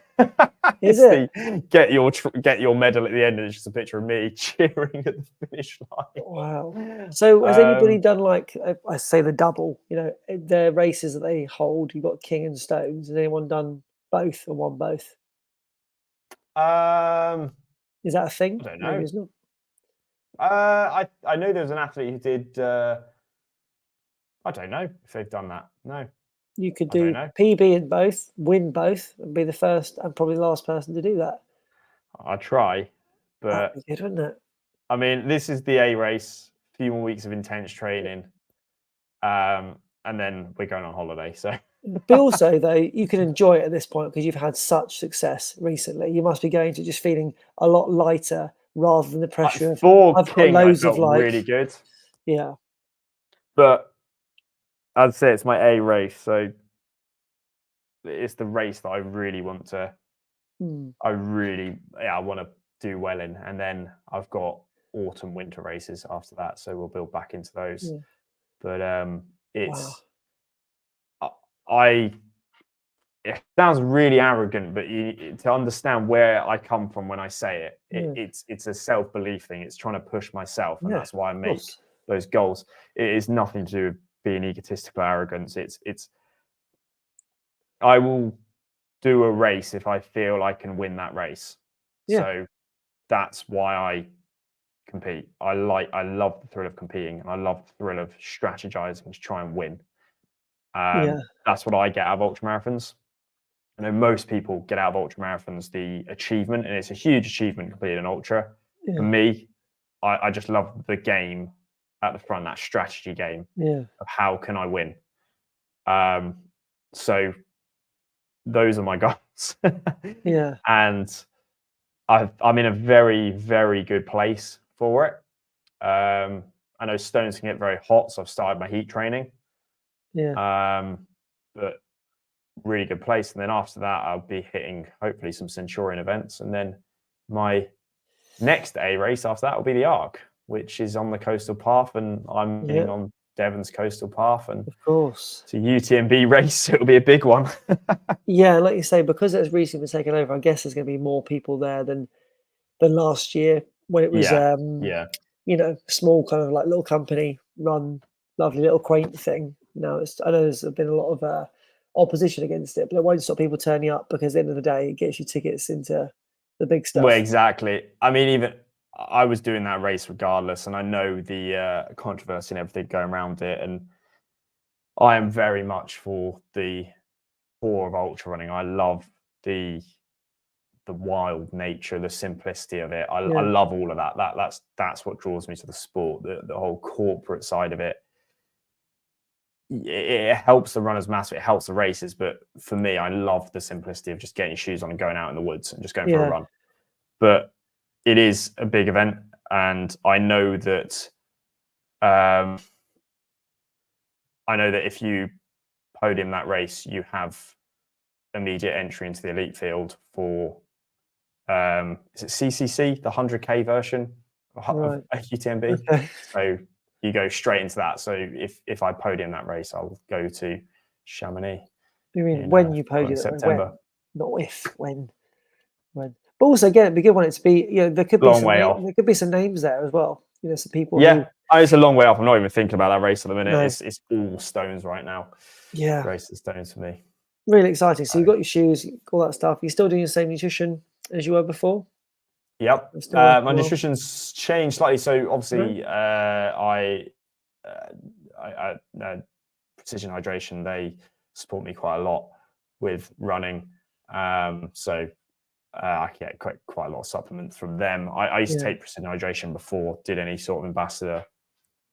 Is it? Get your medal at the end, and it's just a picture of me cheering at the finish line. Wow. So has anybody done like I say the double? You know, the races that they hold. You've got King and Stones. Has anyone done both or won both? Is that a thing? I don't know. Maybe it's not. I know there was an athlete who did. I don't know if they've done that. No. You could do PB in both, win both, and be the first and probably the last person to do that. I'll try, but that'd be good, wouldn't it? I mean, this is the A race. A few more weeks of intense training, and then we're going on holiday. So, but also though, you can enjoy it at this point because you've had such success recently. You must be going to just feeling a lot lighter rather than the pressure of I've got loads of like really good. Yeah, but I'd say it's my A race, so it's the race that I really want to. I want to do well in, and then I've got autumn, winter races after that, so we'll build back into those. Yeah. But it's it sounds really arrogant, but to understand where I come from when I say it, it's a self-belief thing. It's trying to push myself, and that's why I make those goals. It is nothing to do with being egotistical arrogance. It's I will do a race if I feel I can win that race. Yeah. So that's why I compete. I love the thrill of competing, and I love the thrill of strategizing to try and win. That's what I get out of ultramarathons. I know most people get out of ultramarathons the achievement, and it's a huge achievement completing an ultra. For me, I just love the game at the front, that strategy game of how can I win. So those are my goals. And I'm in a very, very good place for it. I know stones can get very hot, so I've started my heat training. But really good place. And then after that, I'll be hitting hopefully some Centurion events. And then my next A race after that will be the Arc, which is on the coastal path. And I'm hitting on Devon's coastal path. And of course, it's a UTMB race. It'll be a big one. Yeah, like you say, because it's recently been taken over, I guess there's going to be more people there than last year when it was, you know, small kind of like little company run, lovely little quaint thing. Now I know there's been a lot of opposition against it, but it won't stop people turning up because at the end of the day, it gets you tickets into the big stuff. Well, exactly. I mean, even I was doing that race regardless, and I know the controversy and everything going around it, and I am very much for the core of ultra running. I love the wild nature, the simplicity of it. I Yeah, love all of that. That's what draws me to the sport. The whole corporate side of it. It helps the runners massive. It helps the races, but for me, I love the simplicity of just getting your shoes on and going out in the woods and just going for a yeah, run. But it is a big event, and I know that. Um, I know that if you podium that race, you have immediate entry into the elite field for is it CCC, the 100K version of right. UTMB. Okay. So you go straight into that. So if I podium that race, I'll go to Chamonix You mean in when you following podium it? September. When, not if, when. When. But also, again, it'd be good one it to be. There could be Long some way off. there could be some names there as well. Some people Yeah, who it's a long way off. I'm not even thinking about that race at the minute. no, It's all stones right now. yeah, Race is stones for me. really exciting. So you So, got your shoes, all that stuff. You're still doing the same nutrition as you were before. yep. It's still working My well. nutrition's changed slightly. So Right? obviously, Precision Hydration, they support me quite a lot with running. So I get quite a lot of supplements from them. I used to Yeah, take Precision Hydration before, did any sort of ambassador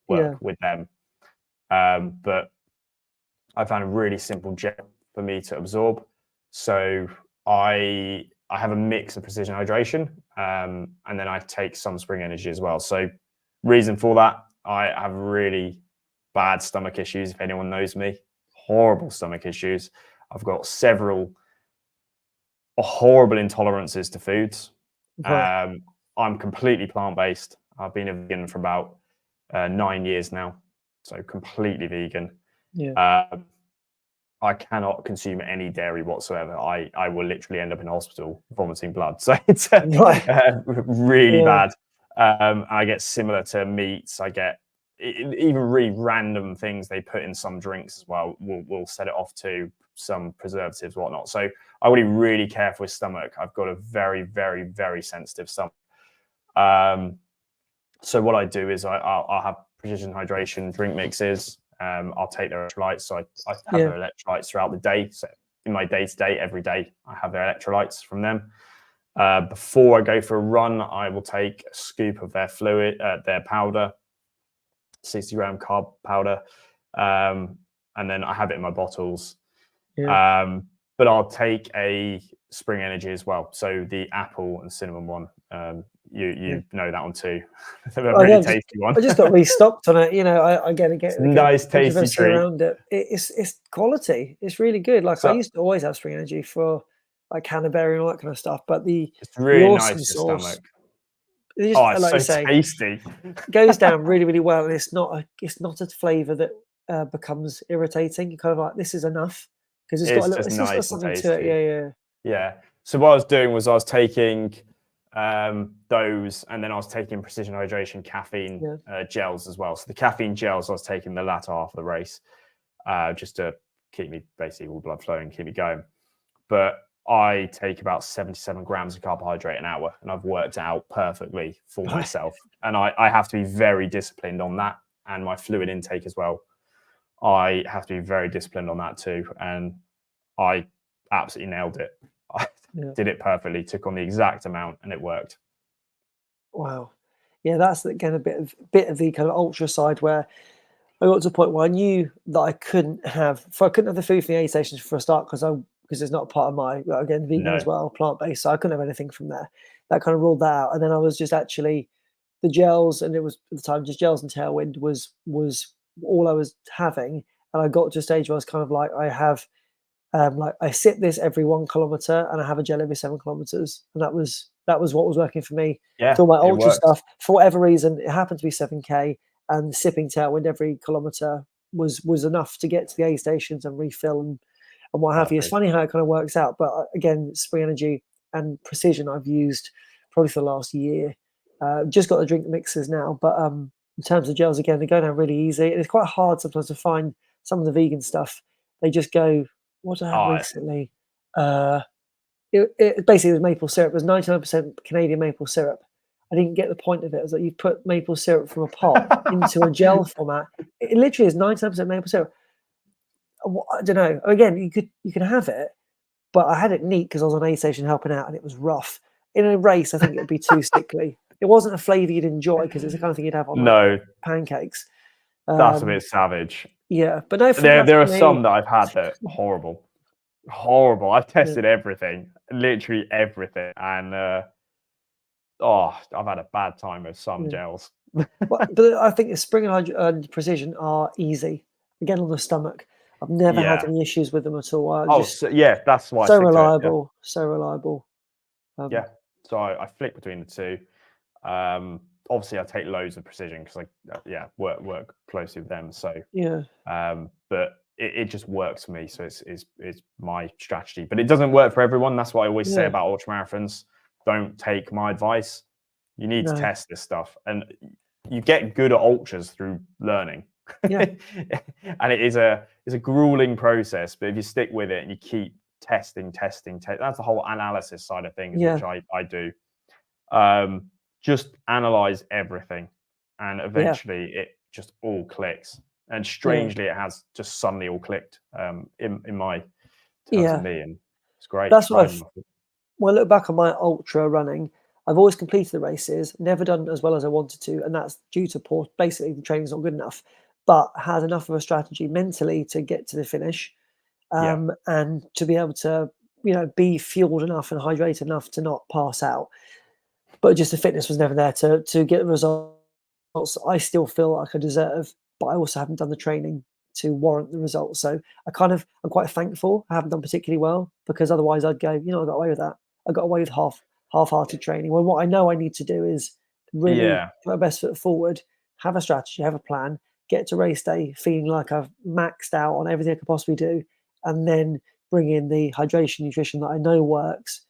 yeah, work with them. But I found a really simple gel for me to absorb. So I have a mix of Precision Hydration, and then I take some Spring Energy as well. So reason for that, I have really bad stomach issues. If anyone knows me, horrible stomach issues. I've got several horrible intolerances to foods. right. I'm completely plant based. I've been a vegan for about 9 years now, so completely vegan. Yeah, Um, I cannot consume any dairy whatsoever. I will literally end up in hospital vomiting blood. So it's right. really Yeah, bad. I get similar to meats. I get even really random things they put in some drinks as well. Will set it off to some preservatives, whatnot. So I want to be really careful with stomach. I've got a very, very, very sensitive stomach. So what I do is I'll have precision hydration drink mixes. I'll take their electrolytes. So I have yeah, their electrolytes throughout the day. So in my day to day, every day, I have their electrolytes from them. Before I go for a run, I will take a scoop of their fluid, their powder, 60-gram carb powder, and then I have it in my bottles. yeah. But I'll take a Spring Energy as well. So the apple and cinnamon one. Yeah. You know that one too. A Oh, yeah, really tasty one. I just got restocked on it. I get It's a again nice, tasty controversy treat. around it. It's quality. It's really good. Like I So used to always have Spring Energy for like Canterbury and all that kind of stuff, but it's the really awesome nice for your sauce, stomach. it just Oh, it's like you so say, tasty. goes down really really well, and it's not a flavour that becomes irritating. You're kind of like this is enough because It's just it's just got nice and something to it. tasty. Yeah, yeah, Yeah. So what I was doing was I was taking those, and then I was taking precision hydration caffeine yeah. gels as well. So the caffeine gels I was taking the latter half of the race, just to keep me basically all blood flowing, keep me going. But I take about 77 grams of carbohydrate an hour, and I've worked out perfectly for Right. myself. And I have to be very disciplined on that, and my fluid intake as well. I have to be very disciplined on that too. And I absolutely nailed it. I Yeah. did it perfectly, took on the exact amount, and it worked. Wow. Yeah, that's again a bit of the kind of ultra side where I got to a point where I knew that I couldn't have the food from the aid stations for a start because it's not part of my again vegan as No, well, plant based, so I couldn't have anything from there. That kind of ruled that out, and then I was just actually the gels, and it was at the time just gels and Tailwind was all I was having, and I got to a stage where I was kind of like I have like I sip this every 1 kilometer and I have a gel every 7 kilometers, and that was what was working for me. yeah, So my it ultra works stuff, for whatever reason, it happened to be 7K, and sipping Tailwind every kilometer was enough to get to the aid stations and refill and what have you. It's perfect. funny how it kind of works out, but again, Spring Energy and Precision I've used probably for the last year. Just got the drink mixes now, but in terms of gels, again, they go down really easy. And it's quite hard sometimes to find some of the vegan stuff. They just go. What did I have Oh, recently? Uh, it basically was maple syrup. It was 99% Canadian maple syrup, I didn't get the point of it. It was like you put maple syrup from a pot into a gel format. It literally is 99% maple syrup. I don't know. Again, you can have it, but I had it neat because I was on A station helping out, and it was rough. In a race, I think it would be too sickly. It wasn't a flavour you'd enjoy because it's the kind of thing you'd have on like No, pancakes. that's a bit savage. Yeah, but no, There, that's there for are some me. that I've had that are horrible, horrible. I've Yeah. tested everything, literally everything, and oh, I've had a bad time with some Yeah. gels. But I think the Spring and Precision are easy. Again, on the stomach, I've never had Yeah. any issues with them at all. Oh, Just so, yeah, that's why I so stick to it. Yeah. reliable, so reliable. Yeah. So I flick between the two. Obviously, I take loads of Precision because I work closely with them. So Yeah, but it just works for me. So it's my strategy. But it doesn't work for everyone. That's what I always say yeah, about ultramarathons. Don't take my advice. You need to no, test this stuff, and you get good at ultras through learning. yeah, And it's a grueling process. But if you stick with it and you keep testing, that's the whole analysis side of things, yeah, which I do. Just analyze everything, and yeah, eventually it just all clicks. And yeah, strangely, it has just suddenly all clicked in my terms of yeah. me, and it's great. That's what Riding I've. off it. When I look back on my ultra running, I've always completed the races, never done as well as I wanted to, and that's due to poor. Basically, the training's not good enough, but had enough of a strategy mentally to get to the finish, Yeah, and to be able to, be fueled enough and hydrated enough to not pass out. But just the fitness was never there to get the results I still feel like I deserve, but I also haven't done the training to warrant the results. So I'm quite thankful I haven't done particularly well because otherwise I'd go, I got away with that. I got away with half-hearted training. When what I know I need to do is really yeah, put my best foot forward, have a strategy, have a plan, get to race day feeling like I've maxed out on everything I could possibly do, and then bring in the hydration, nutrition that I know works,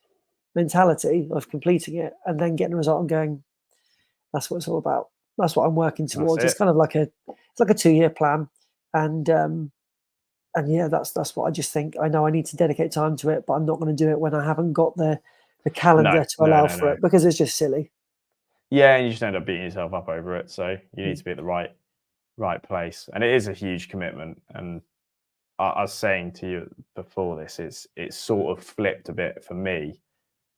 mentality of completing it, and then getting a result and going, that's what it's all about. That's what I'm working that's towards. It's it. kind of like a 2-year plan, and yeah, that's what I just think. I know I need to dedicate time to it, but I'm not going to do it when I haven't got the No, calendar to no, allow no, for no. it because it's just silly. Yeah, and you just end up beating yourself up over it. So you need Mm, to be at the right place, and it is a huge commitment. And I was saying to you before this, it's sort of flipped a bit for me,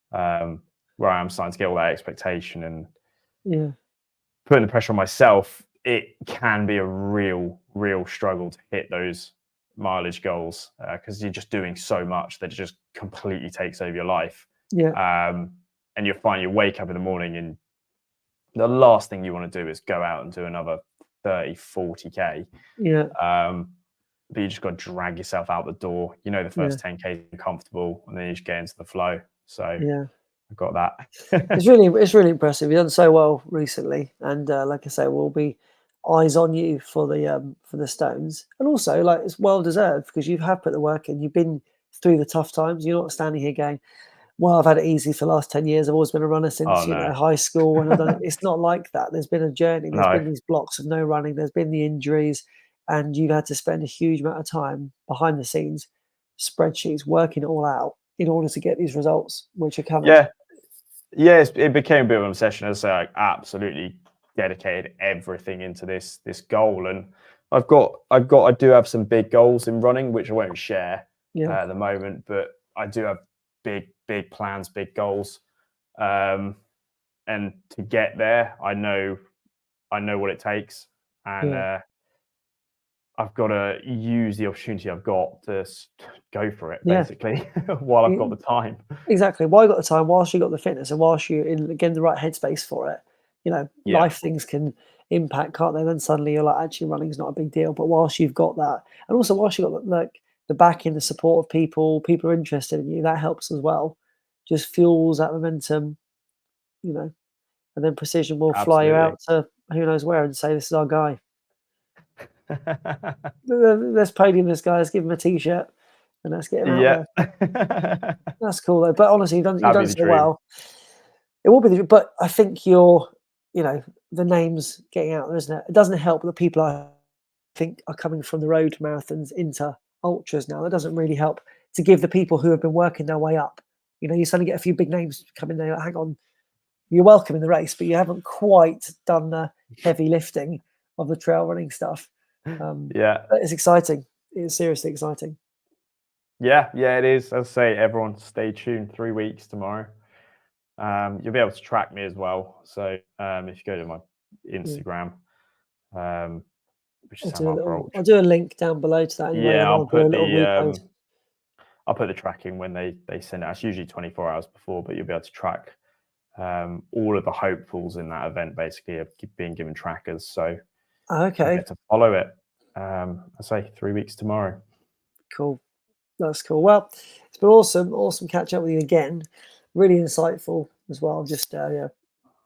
where I am starting to get all that expectation and yeah, putting the pressure on myself. It can be a real struggle to hit those mileage goals because you're just doing so much that it just completely takes over your life. yeah, And you find you wake up in the morning and the last thing you want to do is go out and do another 30, 40K. yeah, But you just got to drag yourself out the door. The yeah, first 10K is comfortable and then you just get into the flow. So yeah. I've got that. It's really impressive. You've done so well recently, and like I say, we'll be eyes on you for the Stones, and also like it's well deserved because you have put the work in. You've been through the tough times. You're not standing here going, "Well, I've had it easy for the last 10 years. I've always been a runner since Oh, no. high school, and I've done it." It's not like that. There's been a journey. There's No. been these blocks of no running. There's been the injuries, and you've had to spend a huge amount of time behind the scenes, spreadsheets, working it all out in order to get these results, which are coming. Yeah. Yeah, it became a bit of an obsession. As I say, I absolutely dedicated everything into this goal, and I do have some big goals in running, which I won't share Yeah, at the moment, but I do have big plans, big goals, and to get there, I know what it takes, and yeah. I've got to use the opportunity I've got to go for it, Yeah, basically, while I've got e the time. exactly. While you got the time, whilst you got the fitness, and whilst you're in again the right headspace for it, Yeah, life things can impact, can't they? Then suddenly you're like, actually, running's not a big deal. But whilst you've got that, and also whilst you've got like the backing, the support of people are interested in you, that helps as well. Just fuels that momentum, you know. And then Precision will fly you absolutely. out to who knows where and say, "This is our guy. Let's podium this guy. Let's give him a t-shirt, and let's get him out Yeah. there." That's cool though. But honestly, you've That'd be done the so dream. well. It will be but I think the names getting out there, isn't it? It doesn't help that people I think are coming from the road marathons into ultras now. That doesn't really help to give the people who have been working their way up. You suddenly get a few big names come in there. Like, hang on, you're welcome in the race, but you haven't quite done the heavy lifting of the trail running stuff. Yeah. But it's exciting. It's seriously exciting. Yeah, it is. As I say, everyone stay tuned. 3 weeks tomorrow. You'll be able to track me as well. So if you go to my Instagram, which is Harper Ultra. I'll do a link down below to that anyway, and I'll do a little repost. I'll put the tracking when they send it. It's usually 24 hours before, but you'll be able to track all of the hopefuls in that event. Basically, are being given trackers, so okay, you get to follow it. I say 3 weeks tomorrow. Cool. That's cool. Well, it's been awesome catch up with you again. Really insightful as well. Just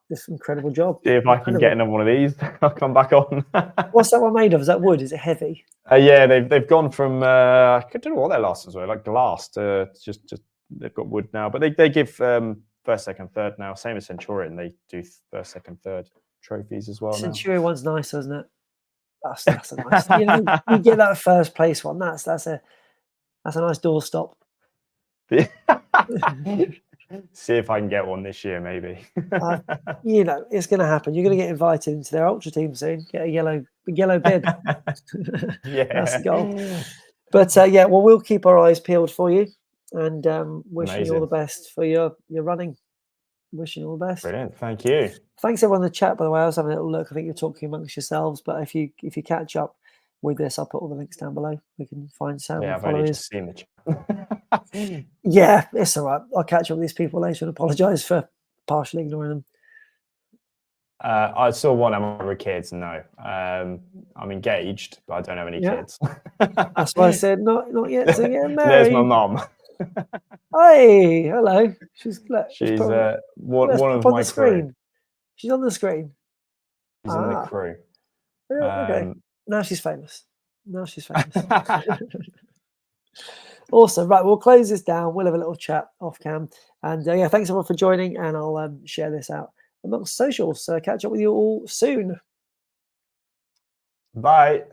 this incredible job. See if I can get another one of these. I'll come back on. What's that one made of? Is that wood? Is it heavy? Yeah, they've gone from I don't know what their last ones were, like glass to just they've got wood now. But they give first, second, third now. Same as Centurion, they do first, second, third trophies as well. Centurion one's nice, isn't it? That's a nice. You get that first place one. That's a nice doorstop. See if I can get one this year, maybe. It's going to happen. You're going to get invited into their ultra team soon. Get a yellow bib. Yeah, that's the goal. But well, we'll keep our eyes peeled for you, and wishing you all the best for your running. Wishing you all the best. Brilliant. Thank you. Thanks everyone in the chat, by the way. I was having a little look. I think you're talking amongst yourselves, but if you catch up with this, I'll put all the links down below. We can find Sam. Yeah, I've only just seen the chat. Yeah, it's all right. I'll catch up with these people later and apologise for partially ignoring them. I saw one of my kids. No, I'm engaged, but I don't have any kids. That's why I said not yet to get married. There's my mum. Hey, hello. She's one of my screen. She's on the screen. She's in the crew. Okay. Now she's famous. Awesome. Right, we'll close this down. We'll have a little chat off cam. And thanks everyone for joining. And I'll share this out amongst socials. So catch up with you all soon. Bye.